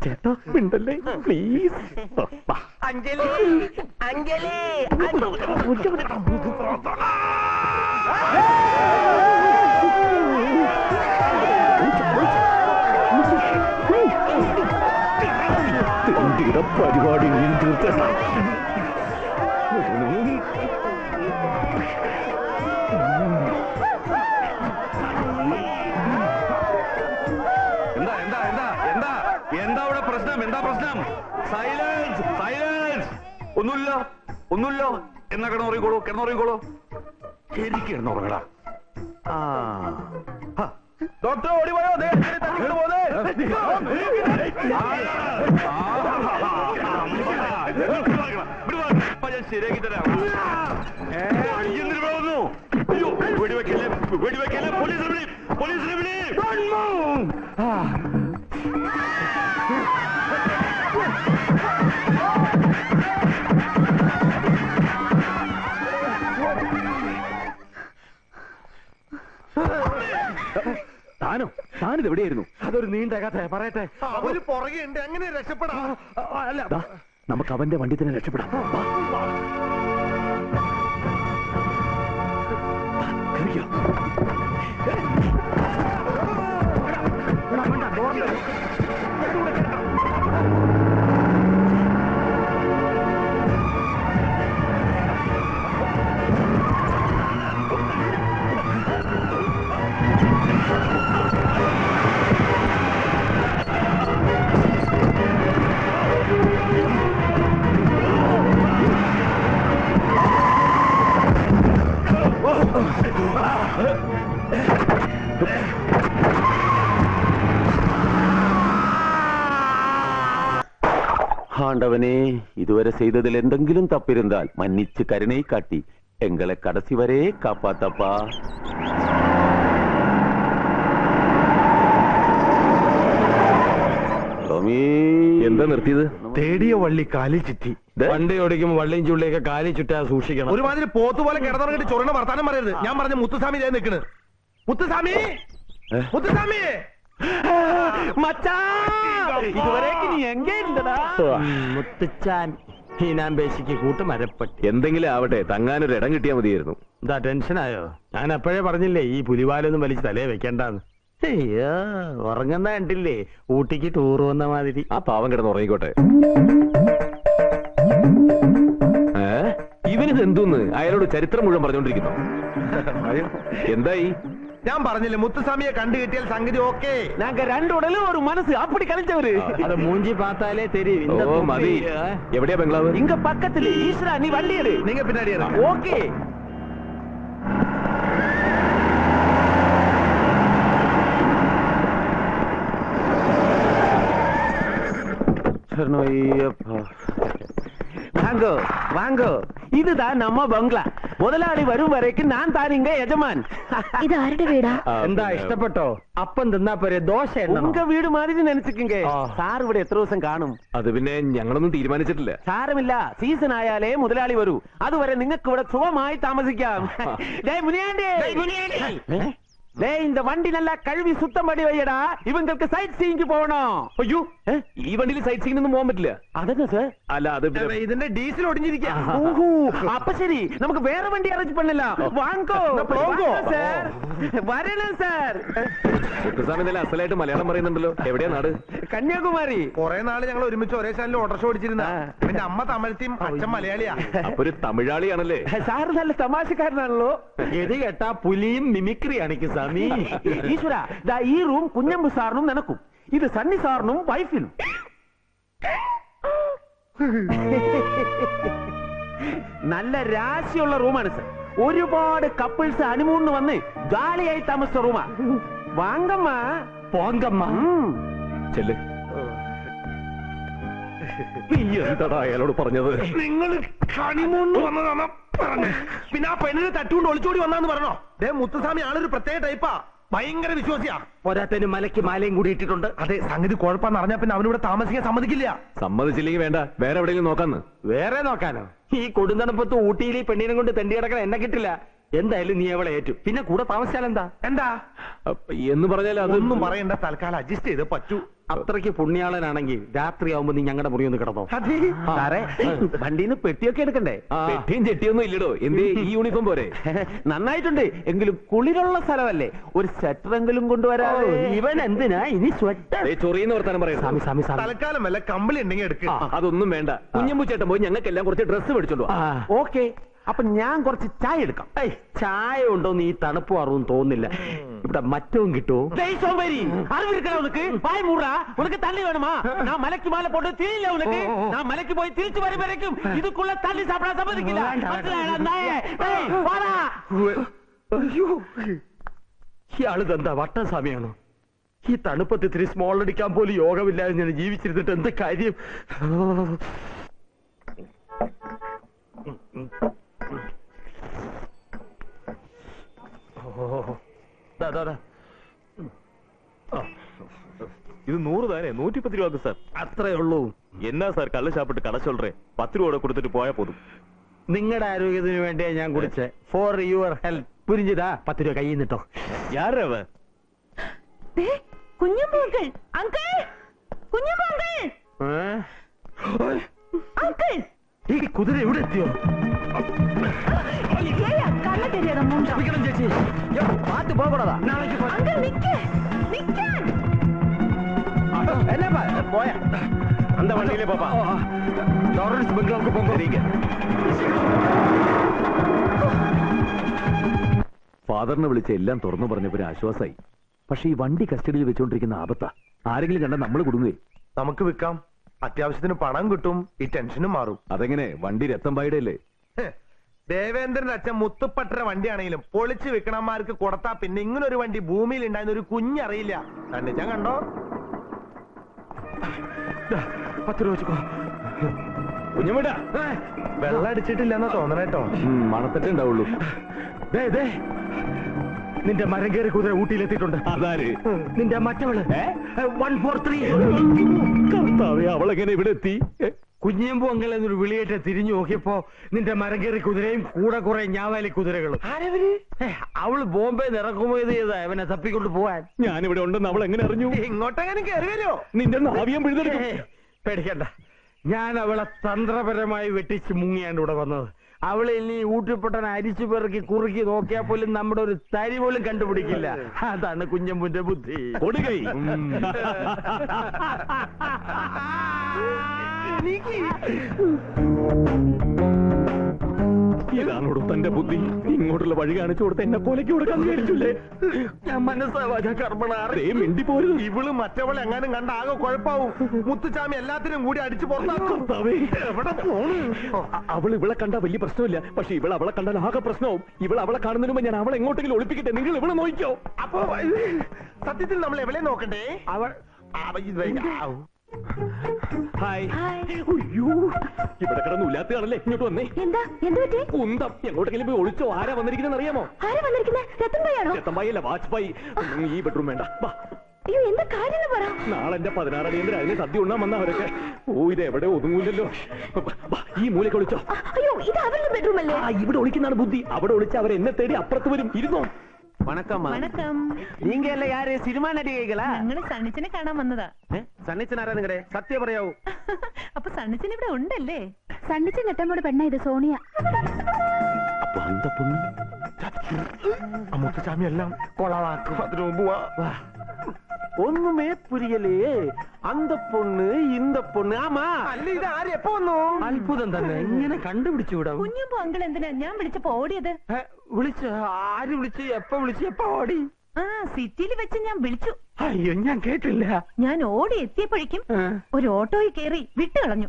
ചേട്ടാ മിണ്ടല്ലേ പ്ലീസ്. അഞ്ജലി, അഞ്ജലി. പരിപാടി തീർത്തണ്ട. എന്താ എന്താ എന്താ എന്താ എന്താ ഇവിടെ പ്രശ്നം? എന്താ പ്രശ്നം? Silence, silence. ഒന്നുമില്ല, ഒന്നുമില്ല. എന്നാ കിടന്നുറങ്ങിക്കോളൂ, കിടന്നുറങ്ങിക്കോളൂ. ശരിക്കും കിടന്നുറങ്ങടാ. ഡോക്ടർ ഓടിപ്പോയോ? ശരിയാക്കി തരാം. വെടിവെക്കല്ലേ, വെടിവെക്കല്ലേ. പോലീസിനെ വിളി, പോലീസിനെ വിളി. താനോ? താനിത് എവിടെയായിരുന്നു? അതൊരു നീണ്ട കഥ, പറയട്ടെ. അവര് പുറകെ ഉണ്ട്, എങ്ങനെ രക്ഷപ്പെടാം? ദാ, നമുക്ക് അവന്റെ വണ്ടി തന്നെ രക്ഷപ്പെടാം. വാ. കേറിക്കോ. ஆண்டவனே, இதுவரை செய்ததில் எந்தெங்கிலும் தப்பிருந்தால் மன்னிச்சு கருணை காட்டி எங்களை கடைசி வரை காப்பாத்தப்பா. എന്താ നിർത്തിയത്? തേടിയ വള്ളി കാലിൽ ചുറ്റി. വണ്ടി ഓടിക്കുമ്പോ വള്ളിയും ചുള്ളിയൊക്കെ കാലിൽ ചുറ്റാ സൂക്ഷിക്കണം. ഒരുമാതിരി പോത്തുപോലെ കിടന്നിറങ്ങിട്ട് ചൊറിന വർത്താനം പറയരുത്. ഞാൻ പറഞ്ഞ മുത്തുസ്വാമി ഞാൻ നിൽക്കണ്. മുത്തുസ്വാമി, മുത്തുസ്വാമി. ഇതുവരേക്ക് നീ എങ്കേ മുത്തുച്ചാൻ ഹീനാമ്പേശിക്ക് കൂട്ടുമരപ്പട്ടി. എന്തെങ്കിലും ആവട്ടെ, തങ്ങാനൊരു ഇടം കിട്ടിയാൽ മതിയായിരുന്നു. എന്താ ടെൻഷനായോ? ഞാൻ അപ്പോഴേ പറഞ്ഞില്ലേ ഈ പുലിവാലൊന്നും വലിച്ച് തലേ വെക്കണ്ടെന്ന്. അയ്യോ, ഉറങ്ങുന്ന കണ്ടില്ലേ, ഊട്ടിക്ക് ടൂർ വന്ന മാതിരി. ആ പാവം കിടന്ന് ഉറങ്ങിക്കോട്ടെ. ഇവനിത് എന്തോന്ന് അയാളോട് ചരിത്രം മുഴുവൻ പറഞ്ഞോണ്ടിരിക്കുന്നു. എന്തായി? ഞാൻ പറഞ്ഞില്ലേ, മുത്തുസ്വാമിയെ കണ്ടു കിട്ടിയാൽ സംഗതി ഓക്കെ. ഞങ്ങ രണ്ടുടലും ഒരു മനസ്സ് അപ്പടി കളിച്ചവര്. അത് മൂഞ്ചി പാത്താലേ തെരീം. ഓ മതി. എവിടെയാ ബംഗ്ലാവ്? ഇങ്ങ പക്കത്തില്. ഈശ്വര, നീ വണ്ടി എട്. നിങ്ങൾ പിന്നാടി ഓക്കെ. வாங்கோ வாங்கோ, இதுதான் நம்ம பங்களா. മുതലാളി വരും വരേക്ക് ഞാൻ താനിങ്ക യജമാൻ. ഇതാരുടെ വീടാ? എന്താ ഇഷ്ടപ്പെട്ടോ? അപ്പം തിന്നാ പോരെ, ദോശ ഉങ്ക വീട് മാതിരി നനച്ചിക്കിങ്ക. സാർ ഇവിടെ എത്ര ദിവസം കാണും? അത് പിന്നെ ഞങ്ങളൊന്നും തീരുമാനിച്ചിട്ടില്ല. സാരമില്ല, സീസൺ ആയാലേ മുതലാളി വരൂ. അതുവരെ നിങ്ങൾക്ക് ഇവിടെ സുഖമായി താമസിക്കാം. இந்த வண்டி நல்லா கழுவி சுத்தம் பண்ணி வையடா. இவங்களுக்கு சைட் சீயிங்க்கு போகணும். അയ്യോ, ഈ വണ്ടിയിൽ സൈറ്റ് സീയിങ്ങിനൊന്നും പോകാൻ പറ്റില്ല. അതെന്നാ സാർ? അല്ല, അത് ഇതിന്റെ ഡീസൽ ഒടിഞ്ഞിരിക്കുക. அப்ப சரி, நமக்கு வேற வண்டி அரேஞ்ச் பண்ணலாம். வாங்கோ சார், வரணும் സാർ. മുത്തുസ്വാമി നല്ല അസലായിട്ട് മലയാളം പറയുന്നുണ്ടല്ലോ. എവിടെയാ നാട്? കന്യാകുമാരി. കുറെ നാള് ഞങ്ങൾ ഒരുമിച്ച് ഒരേ ചാനലിൽ ഓട്ടർഷോ ഓടിച്ചിരുന്ന. എന്റെ അമ്മ തമിഴത്തെയും അച്ഛൻ മലയാളിയാ. അപ്പൊ ഒരു തമിഴാളിയാണല്ലേ? സാറ് നല്ല തമാശക്കാരനാണല്ലോ. ഇത് കേട്ടാ പുലിയും മിമിക്രിയാണ് സ്വാമി. ഈശ്വര, ഈ റൂം കുഞ്ഞമ്പു സാറിനും നിനക്കും, ഇത് സണ്ണി സാറിനും വൈഫിനും. നല്ല രാശിയുള്ള റൂമാണ് സർ. ഒരുപാട് കപ്പിൾസ് ഹണിമൂണിന് വന്ന് ജാലിയായി താമസിച്ച റൂമാ. വാങ്കമ്മ പോങ്കമ്മ. ചെല്ല്. നീ എന്താടാ അയാളോട് പറഞ്ഞത്? നിങ്ങൾ ഹണിമൂണിന് വന്നതാണ് പറഞ്ഞു. പിന്നെ ആ പെണ്ണിനെ തട്ടുകൊണ്ട് ഒളിച്ചോടി വന്നാന്ന് പറഞ്ഞോ? മുത്തുസ്വാമി ആളൊരു പ്രത്യേക ടൈപ്പാ. ഭയങ്കര വിശ്വാസിയാ. പോരാത്തതിന് മലയ്ക്ക് മാലയും കൂടി ഇട്ടിട്ടുണ്ട്. അതെ, സംഗതി കുഴപ്പമെന്ന് അറിഞ്ഞാ പിന്നെ അവനിവിടെ താമസിക്കാൻ സമ്മതിക്കില്ല. സമ്മതിച്ചില്ലെങ്കിൽ വേണ്ട, വേറെ എവിടെയെങ്കിലും നോക്കാന്ന്. വേറെ നോക്കാനോ? ഈ കൊടുന്തണപ്പത്ത് ഊട്ടിയിൽ ഈ പെണ്ണിനെ കൊണ്ട് തെണ്ടി കിടക്കാൻ എന്നെ കിട്ടില്ല. എന്തായാലും നീ അവളെ ഏറ്റു. പിന്നെ കൂടെ താമസിച്ചാലെന്താ? എന്താ എന്ന് പറഞ്ഞാൽ അതൊന്നും പറയണ്ട, തൽക്കാലം അഡ്ജസ്റ്റ് ചെയ്ത് പറ്റൂ. അത്രയ്ക്ക് പുണ്യാളനാണെങ്കിൽ രാത്രിയാവുമ്പോ നീ ഞങ്ങളുടെ മുറി ഒന്ന് കിടന്നോ. സാറേ, വണ്ടിന്ന് പെട്ടിയൊക്കെ എടുക്കണ്ടേ? പെട്ടിയും ചെട്ടിയൊന്നും ഇല്ലടോ. എന്തേ ഈ യൂണിഫോം പോരെ? നന്നായിട്ടുണ്ട്, എങ്കിലും കുളിരുള്ള സ്ഥലമല്ലേ, ഒരു സ്വെറ്ററെങ്കിലും കൊണ്ടുവരാ. ഇവൻ എന്തിനാ ഇനി സ്വെറ്റർ? ചൊറിയെന്ന് വർത്താനം പറയാം. തൽക്കാലം വല്ല കമ്പിളി ഉണ്ടെങ്കിൽ എടുക്കുക. അതൊന്നും വേണ്ട. കുഞ്ഞമ്പൂച്ചേട്ടൻ പോയി ഞങ്ങൾക്കെല്ലാം കുറച്ച് ഡ്രസ്സ് മേടിച്ചോണ്ടോ. ഓക്കെ, അപ്പൊ ഞാൻ കുറച്ച് ചായ എടുക്കാം. ചായ ഉണ്ടോന്ന് ഈ തണുപ്പ് അറിവും തോന്നില്ല. ഇവിടെ മറ്റവും കിട്ടുമോ? உனக்கு தண்ணி வேணுமா? நான் மலைக்கு மேல போட்டு தெரியல உனக்கு. நான் மலைக்கு போய் திருச்சி வர வரைக்கும் இதுக்குள்ள தண்ணி சாப்பிட சம்மதிக்கல. ഇയാള് എന്താ വട്ടസ്വാമിയാണോ? ഈ തണുപ്പത്ത് ഇത്തിരി സ്മോൾ അടിക്കാൻ പോലും യോഗമില്ലാതെ ഞാൻ ജീവിച്ചിരുന്നിട്ട് എന്ത് കാര്യം? இது 100 தானே? 110 ரூபாய்க்கு சார். അത്രേ ഉള്ളൂ. என்ன சார் கள்ள சாப்பிட்டு கடை சொல்றேன்? 10 ரூபாய் கொடுத்துட்டு போயா போதுം. നിങ്ങളുടെ ആരോഗ്യത്തിന് വേണ്ടിയാ ഞാൻ കുടിച്ചേ. For your health. പുരിഞ്ചിതാ 10 രൂപ കയ്യിൽ നിട്ടോ. யார் அவ? കുഞ്ഞുമോങ്കൾ അങ്കിൾ, കുഞ്ഞുമോങ്കൾ അങ്കിൾ. ഈ കുതിര എവിടെ എത്തിയോ? കണ്ണ തെരിയാതാ മൂഞ്ച. ചേച്ചി പാത്ത് പോകണതാ. നാളേക്ക് അങ്കിൾ നിക്ക്, നിക്കാൻ. എന്നാ പോയാ அந்த வண்டியிலே பாப்பா. ലോറൻസ് ബംഗ്ലാവുക്ക് പോകാം. ഫാദറിനെ വിളിച്ച് എല്ലാം തുറന്നു പറഞ്ഞപ്പോ ആശ്വാസമായി. പക്ഷെ ഈ വണ്ടി കസ്റ്റഡിയിൽ വെച്ചോണ്ടിരിക്കുന്ന ആപത്താ. ആരെങ്കിലും കണ്ടാൽ നമ്മൾ കുടുങ്ങുകയെ. നമുക്ക് വിൽക്കാം, അത്യാവശ്യത്തിന് പണം കിട്ടും, ഈ ടെൻഷനും മാറും. അതെങ്ങനെ? വണ്ടി രക്തം പായിടല്ലേ? ദേവേന്ദ്രന്റെ അച്ഛൻ മുത്തുപ്പട്ടര വണ്ടിയാണെങ്കിലും പൊളിച്ചു വിൽക്കണന്മാർക്ക് കൊടുത്താ പിന്നെ ഇങ്ങനൊരു വണ്ടി ഭൂമിയിൽ ഉണ്ടായിരുന്ന ഒരു കുഞ്ഞറിയില്ല. കണ്ടിച്ചാ കണ്ടോ? 10 രൂപ വെച്ചോ. കുഞ്ഞുമിട വെള്ളം അടിച്ചിട്ടില്ലെന്നാ തോന്നണേട്ടോ. മണത്തിട്ടേ ഉണ്ടാവുള്ളൂ. നിന്റെ മരം കയറി കുതിര ഊട്ടിയിലെത്തിയിട്ടുണ്ട്. അതാര്? നിന്റെ മറ്റവള് 143. കർത്താവേ, അവളെങ്ങനെ ഇവിടെ എത്തി? കുഞ്ഞിയമ്പു അങ്കൽ എന്നൊരു വിളിയേറ്റ് തിരിഞ്ഞു നോക്കിയപ്പോ നിന്റെ മരം കയറി കുതിരയും കൂടെ കുറെ ഞാവാലി കുതിരകളും. അവള് ബോംബെ ഇറക്കുമതി ചെയ്താ അവനെ തപ്പിക്കൊണ്ട് പോവാൻ. ഞാനിവിടെ ഉണ്ടെന്ന് അവൾ എങ്ങനെ അറിഞ്ഞു? ഇങ്ങോട്ടെങ്ങനെ കയറി വരുമോ? നിന്റെ നാവിയം പിഴുതെടുക്കും. പേടിക്കണ്ട, ഞാൻ അവളെ തന്ത്രപരമായി വെട്ടിച്ച് മുങ്ങിയാണ് ഇവിടെ വന്നത്. അവളെ ഇനി ഊട്ടിപ്പൊട്ടൻ അരിച്ചു പെറുക്കി കുറുക്കി നോക്കിയാൽ പോലും നമ്മുടെ ഒരു തരി പോലും കണ്ടുപിടിക്കില്ല. അതാണ് കുഞ്ഞമ്പുന്റെ ബുദ്ധി. കൊടുകൈ. ഇതാണോടും തന്റെ ബുദ്ധി? ഇങ്ങോട്ടുള്ള വഴി കാണിച്ചു കൊടുത്ത് എന്നെ കൊലയ്ക്ക് കൊടുക്കാൻ വിചാരിച്ചില്ലേ? ഞാൻ മനസ്സാവാ കർമ്മണാറേ മിണ്ടി പോരും. ഇവള് മറ്റവളെ എങ്ങാനും കണ്ട ആകെ കുഴപ്പാവും. മുത്തുചാമി എല്ലാത്തിനും കൂടി അടിച്ചു പുറത്താക്കും. എവിടെ പോണു? അവൾ ഇവളെ കണ്ട വലിയ പ്രശ്നമില്ല, പക്ഷെ ഇവൾ അവളെ കണ്ടാൽ ആകെ പ്രശ്നവും. ഇവൾ അവളെ കാണുന്നതിന് മുമ്പ് ഞാൻ അവളെ എങ്ങോട്ടെങ്കിലും ഒളിപ്പിക്കട്ടെ. നിങ്ങൾ ഇവളെ നോക്കിയോ? അപ്പൊ സത്യത്തിൽ നമ്മൾ എവിടെ നോക്കണ്ടേ? ഹായ്. അയ്യോ, ഇവിടെ കിടന്ന് ഉല്ലാത്തയാണല്ലേ, ഇങ്ങോട്ട് വന്നേ. എന്താ എന്ത് പറ്റി? കുന്തം എങ്ങോട്ടെങ്കിലും പോയി ഒളിച്ചോ? ആരാ വന്നിരിക്കുന്നത് അറിയാമോ? ആരാ വന്നിരിക്കുന്നത്? രത്തൻഭായാണോ? രത്തമ്പായില്ല, വാജ്പായി. ഈ ബെഡ്റൂം വേണ്ട. വാ. അയ്യോ, എന്താ കാര്യം പറ. നാളെ എന്റെ 16 അടിയന്തര അതിന് സദ്യ ഉണ്ണാൻ വന്ന അവരൊക്കെ. ഓ, ഇത് എവിടെ ഒതുങ്ങൂല്ലല്ലോ. ഈ മൂലയ്ക്ക് ഒളിച്ചോ. അയ്യോ, ഇത് അവരുടെ ബെഡ്റൂം അല്ലേ? ഇവിടെ ഒളിക്കുന്നതാണ് ബുദ്ധി. അവിടെ ഒളിച്ച് അവർ എന്നെ തേടി അപ്പുറത്ത് വരും. ഇരുന്നോ. வணக்கம் வணக்கம். நீங்க எல்லாம் யாரு? சினிமா நடிகைகளா? ഞങ്ങള് സണ്ണിച്ചനെ കാണാൻ വന്നതാ. സണ്ണിച്ചനാരാ നിങ്ങടെ? സത്യം പറയാവൂ. അപ്പൊ സണ്ണിച്ചൻ ഇവിടെ ഉണ്ടല്ലേ? സണ്ണിച്ചൻ നെട്ടമ്മോട് പെണ്ണ ഇത് സോണിയ. അപ്പൊ അന്ത പൊണ്ണു മുത്തുസ്വാമി എല്ലാം കൊളവാക്കും. അതിനു മുമ്പ് വാ. ഒന്നുമേ പുരിയലേ. അന്ത പൊണ്ണ് ഇന്ത പൊണ്ണ്. ആമാ, അല്ല, ഇത് ആര് എപ്പോ വന്നു? അത്ഭുതം തന്നെ, ഇങ്ങനെ കണ്ടുപിടിച്ചുവിടാം. കുഞ്ഞുമ്പോ അങ്കിൾ എന്തിനാ ഞാൻ വിളിച്ചപ്പോ ഓടിയത്? വിളിച്ച് ആര് വിളിച്ച് എപ്പോ ഓടി? ആ, സിറ്റിയിൽ വെച്ച് ഞാൻ വിളിച്ചു. അയ്യോ, ഞാൻ കേട്ടില്ല. ഞാൻ ഓടി എത്തിയപ്പോഴേക്കും ഒരു ഓട്ടോയിൽ കയറി വിട്ടു കളഞ്ഞു.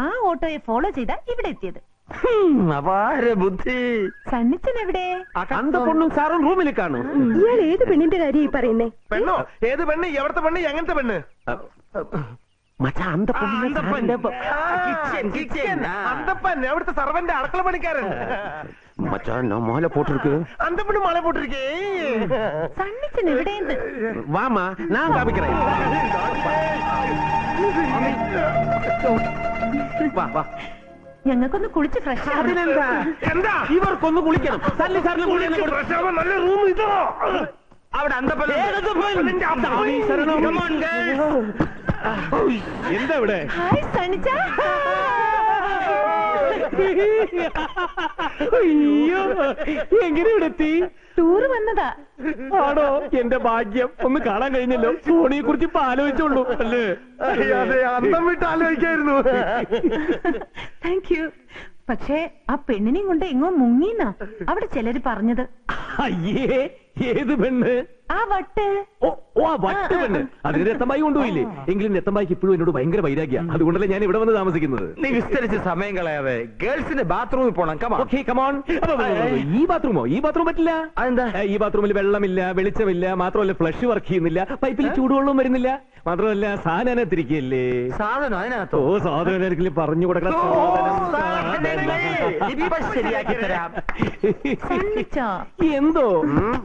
ആ ഓട്ടോയെ ഫോളോ ചെയ്താ ഇവിടെ എത്തിയത്. അപാര ബുദ്ധി. സണ്ണിച്ചൻ എവിടെ? അന്ത പൊണ്ണും സാറും റൂമിൽ കാണും. ഇയാൾ ഏത് പെണ്ണിന്റെ കാര്യം ഈ പറയുന്നേ? പെണ്ണോ? ഏത് പെണ്ണ്? എവിടത്തെ പെണ്ണ്? എങ്ങനത്തെ പെണ്ണ്? മച്ചാ, അന്ത അന്തപ്പൻ, എവിടുത്തെ സർവന്റെ അടുക്കള പണിക്കാരൻ. മച്ചാ, ഞാൻ മാല പോട്ടിருக்கு. അന്തപ്പന് മാല പോട്ടിരിക്കേ. സണ്ണിച്ചൻ എവിടെയെന്ന്? വാമാ, ഞാൻ കാണിக்கிறேன். വാ വാ. ഞങ്ങൾക്കൊന്ന് കുളിച്ച് ഫ്രഷ് അതിനെന്താ? എന്താ ഇവർക്കൊന്ന് കുളിക്കണം. സല്ലി സാറിന് കുളിക്കണം. നല്ല റൂം ഇതോ. അവിടെ അന്തപ്പൻ. എന്താ ഇവിടെ? ഹായ് സണ്ണിച്ച. അയ്യോ, എങ്ങനെ ഇവിടെ എത്തി? ടൂറ് വന്നതാ. ആണോ? എന്റെ ഭാഗ്യം. ഒന്ന് കാണാൻ കഴിഞ്ഞല്ലോ. സോണിയെ കുറിച്ച് ഇപ്പൊ ആലോചിച്ചോളൂ അല്ലേ? അതെ, അന്തം വിട്ട് ആലോചിക്കായിരുന്നു. Thank you. പക്ഷേ ആ പെണ്ണിനെയും കൊണ്ട് എങ്ങോ മുങ്ങിന്നാ അവിടെ ചിലര് പറഞ്ഞത്. അയ്യേ, ഏത് പെണ്ണ്? ആ വട്ട്. ഓ, ആ വട്ട് പെണ്ണ്. അതിന് രത്തമ്പായി കൊണ്ടുപോയില്ലേ? എങ്കിലും രത്തമ്പായിക്ക് ഇപ്പോഴും എന്നോട് ഭയങ്കര വൈരാഗ്യ. അതുകൊണ്ടല്ലേ ഞാൻ ഇവിടെ വന്ന് താമസിക്കുന്നത്. നീ വിസ്തരിച്ച് സമയം കളയാതെ ഗേൾസിന്റെ ബാത്റൂമിൽ പോണം. Okay, come on. ഈ ബാത്റൂമോ? ഈ ബാത്റൂം പറ്റില്ല. അതെന്താ? ഈ ബാത്റൂമിൽ വെള്ളമില്ല, വെളിച്ചമില്ല, മാത്രമല്ല ഫ്ലഷ് വർക്ക് ചെയ്യുന്നില്ല, പൈപ്പിൽ ചൂടുവെള്ളവും വരുന്നില്ല, മാത്രമല്ല സാധനം തിരികെയല്ലേ. സാധനം അതിനകത്തോ? ഓ, സാധനം പറഞ്ഞു കൊടുക്കണം. ശരിയാക്കി തരാം. സണ്ണിച്ച. എന്തോ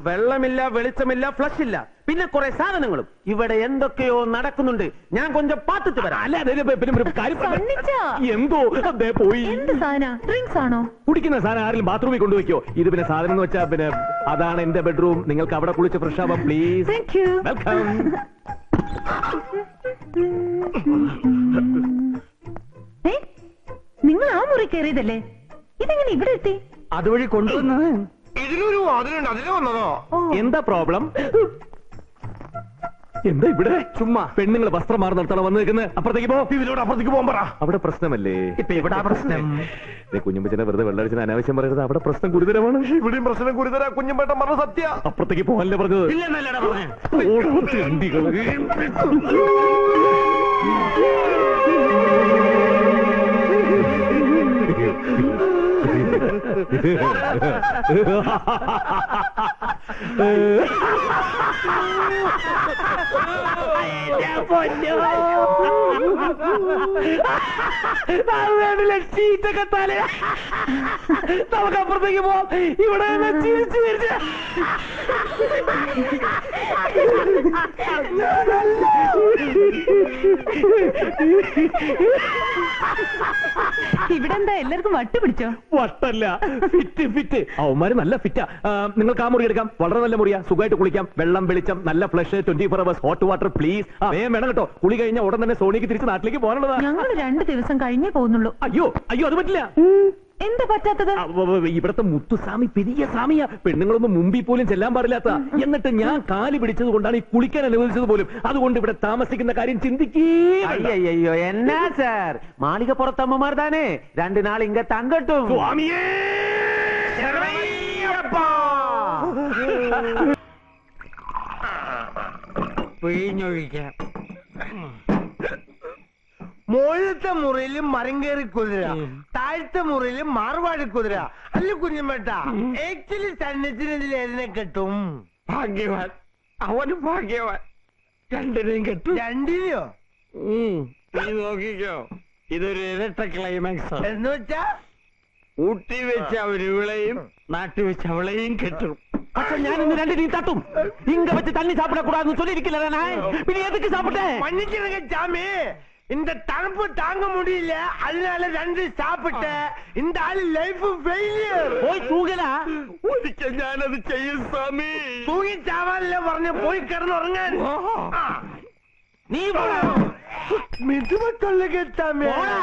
വെള്ളമില്ല, വെളിച്ചമില്ല, ഫ്ലഷ് ഇല്ല, പിന്നെ കുറെ സാധനങ്ങളും. ഇവിടെ എന്തൊക്കെയോ നടക്കുന്നുണ്ട്. ഞാൻ കൊഞ്ചം പാത്തിട്ട് വരാം. അല്ല, പിന്നെ കാര്യം സണ്ണിച്ച. എന്തോ അതേ പോയി. എന്ത് സാധന? ഡ്രിങ്ക്സ് ആണോ? കുടിക്കുന്ന സാധനം ആരെങ്കിലും ബാത്റൂമിൽ കൊണ്ടുവയ്ക്കോ? ഇത് പിന്നെ സാധനം എന്ന് വെച്ചാ പിന്നെ അതാണ് എന്റെ ബെഡ്റൂം. നിങ്ങൾക്ക് അവിടെ കുളിച്ച് ഫ്രഷ് ആവാം പ്ലീസ്. Thank you. വെൽക്കം. നിങ്ങൾ ആ മുറി കയറിയതല്ലേ? ഇതെങ്ങനെ ഇവിടെ എത്തി? അതുവഴി കൊണ്ടുവന്നത്. ഇതിലൊരു അതിലുണ്ട്, അതില് വന്നതോ? എന്താ പ്രോബ്ലം? എന്താ ഇവിടെ? ചുമ്മാ പെണ്ണുങ്ങൾ വസ്ത്രം മാറി നിർത്തണം വന്ന് നിൽക്കുന്നത്. അപ്പുറത്തേക്ക് പോ. ഇതിലൂടെ അപ്പുറത്തേക്ക് പോകാൻ പറ. അവിടെ പ്രശ്നമല്ലേ? ഇപ്പൊ ഇവിടെ പ്രശ്നം. കുഞ്ഞുമ്പച്ചനെ വെറുതെ വെള്ളടിച്ചിന് അനാവശ്യം പറയരുത്. അവിടെ പ്രശ്നം ഗുരുതരമാണ്. ഇവിടെയും പ്രശ്നം ഗുരുതര. കുഞ്ഞുമ്പേട്ടൻ പറഞ്ഞ സത്യ. അപ്പുറത്തേക്ക് പോകാനല്ലേ പറഞ്ഞത്? ഇല്ലെന്നല്ലടാ പറഞ്ഞേ. ഷീറ്റൊക്കെ തല. നമുക്ക് അപ്പുറത്തേക്ക് പോവാം. ഇവിടെ ചിരിച്ചു ചിരിച്ച് ഇവിടെ എന്താ എല്ലാവർക്കും വട്ട് പിടിച്ചോ? വട്ടല്ല, ഫിറ്റ് ഫിറ്റ്. അവന്മാര് നല്ല ഫിറ്റാ. നിങ്ങൾക്ക് ആ മുറി എടുക്കാം. വളരെ നല്ല മുറിയാ. സുഖമായിട്ട് കുളിക്കാം. വെള്ളം, വെളിച്ചം, നല്ല flush, 24 hours hot water please. വേണം കേട്ടോ. കുളി കഴിഞ്ഞ ഉടൻ തന്നെ സോണിക്ക് തിരിച്ച് നാട്ടിലേക്ക് പോകാനുള്ളതാ. ഞങ്ങൾ 2 ദിവസം കഴിഞ്ഞേ പോകുന്നുള്ളൂ. അയ്യോ അയ്യോ, അത് പറ്റില്ല. എന്താ പറ്റാത്തത്? ഇവിടത്തെ മുത്തുസ്വാമി പെരിയ സ്വാമിയാ. പെണ്ണുങ്ങളൊന്നും മുമ്പിൽ പോലും ചെല്ലാൻ പാടില്ലാത്ത. എന്നിട്ട് ഞാൻ കാല് പിടിച്ചത് കൊണ്ടാണ് ഈ കുളിക്കാൻ അനുവദിച്ചത് പോലും. അതുകൊണ്ട് ഇവിടെ താമസിക്കുന്ന കാര്യം ചിന്തിക്കേ. അയ്യോ, എന്നാ സാർ, മാളിക പുറത്തമ്മമാർ താനേ 2 നാൾ ഇങ്ങ തങ്കട്ടും. സ്വാമിയേ പിഴിഞ്ഞൊഴിക്കാം. മോഴത്തെ മുറിയിലും മരം കയറി കുതിര, താഴത്തെ മുറിയിലും മാർവാടി കുതിര. അല്ല കുഞ്ഞുമ്പേട്ട, ആക്ച്വലി സണ്ണിച്ചിനെതിൽ ഏതിനെ കെട്ടും? ഭാഗ്യവാൻ. അവനും ഭാഗ്യവാൻ. രണ്ടിനെയും കെട്ടും. രണ്ടിനെയോ? നീ നോക്കിക്കോ, ഇതൊരു ഇരട്ട ക്ലൈമാക്സ്. എന്ന് വെച്ചാ ഊട്ടി വെച്ച് അവരിവളെയും നാട്ടിൽ വെച്ച് അവളെയും കെട്ടും. പക്ഷെ ഞാൻ ഇന്ന് രണ്ട് നീ തട്ടും. ഇങ്ക വെച്ച് തണ്ണി சாப்பிடக்கூடாதுன்னு சொல்லிருக்கல. പിന്നെ எதுக்கு சாப்பிட்டேன்? மன்னிச்சிருங்க சாமி, இந்த தடுப்பு தாங்க முடியல, அதனால 2 சாப்பிட்டேன். இந்த ஆள் லைஃப் ஃபெயிலியர். പോയി തൂകലാ. ഒരിക്കൽ ഞാനത് ചെയ്യും സ്വാമി. തൂങ്ങി ചാവാനല്ലേ പറഞ്ഞ് പോയി കിടന്നുറങ്ങാൻ. നീ പോടാ. മിതുമക്കൊള്ളുക ചാമി. പോടാ.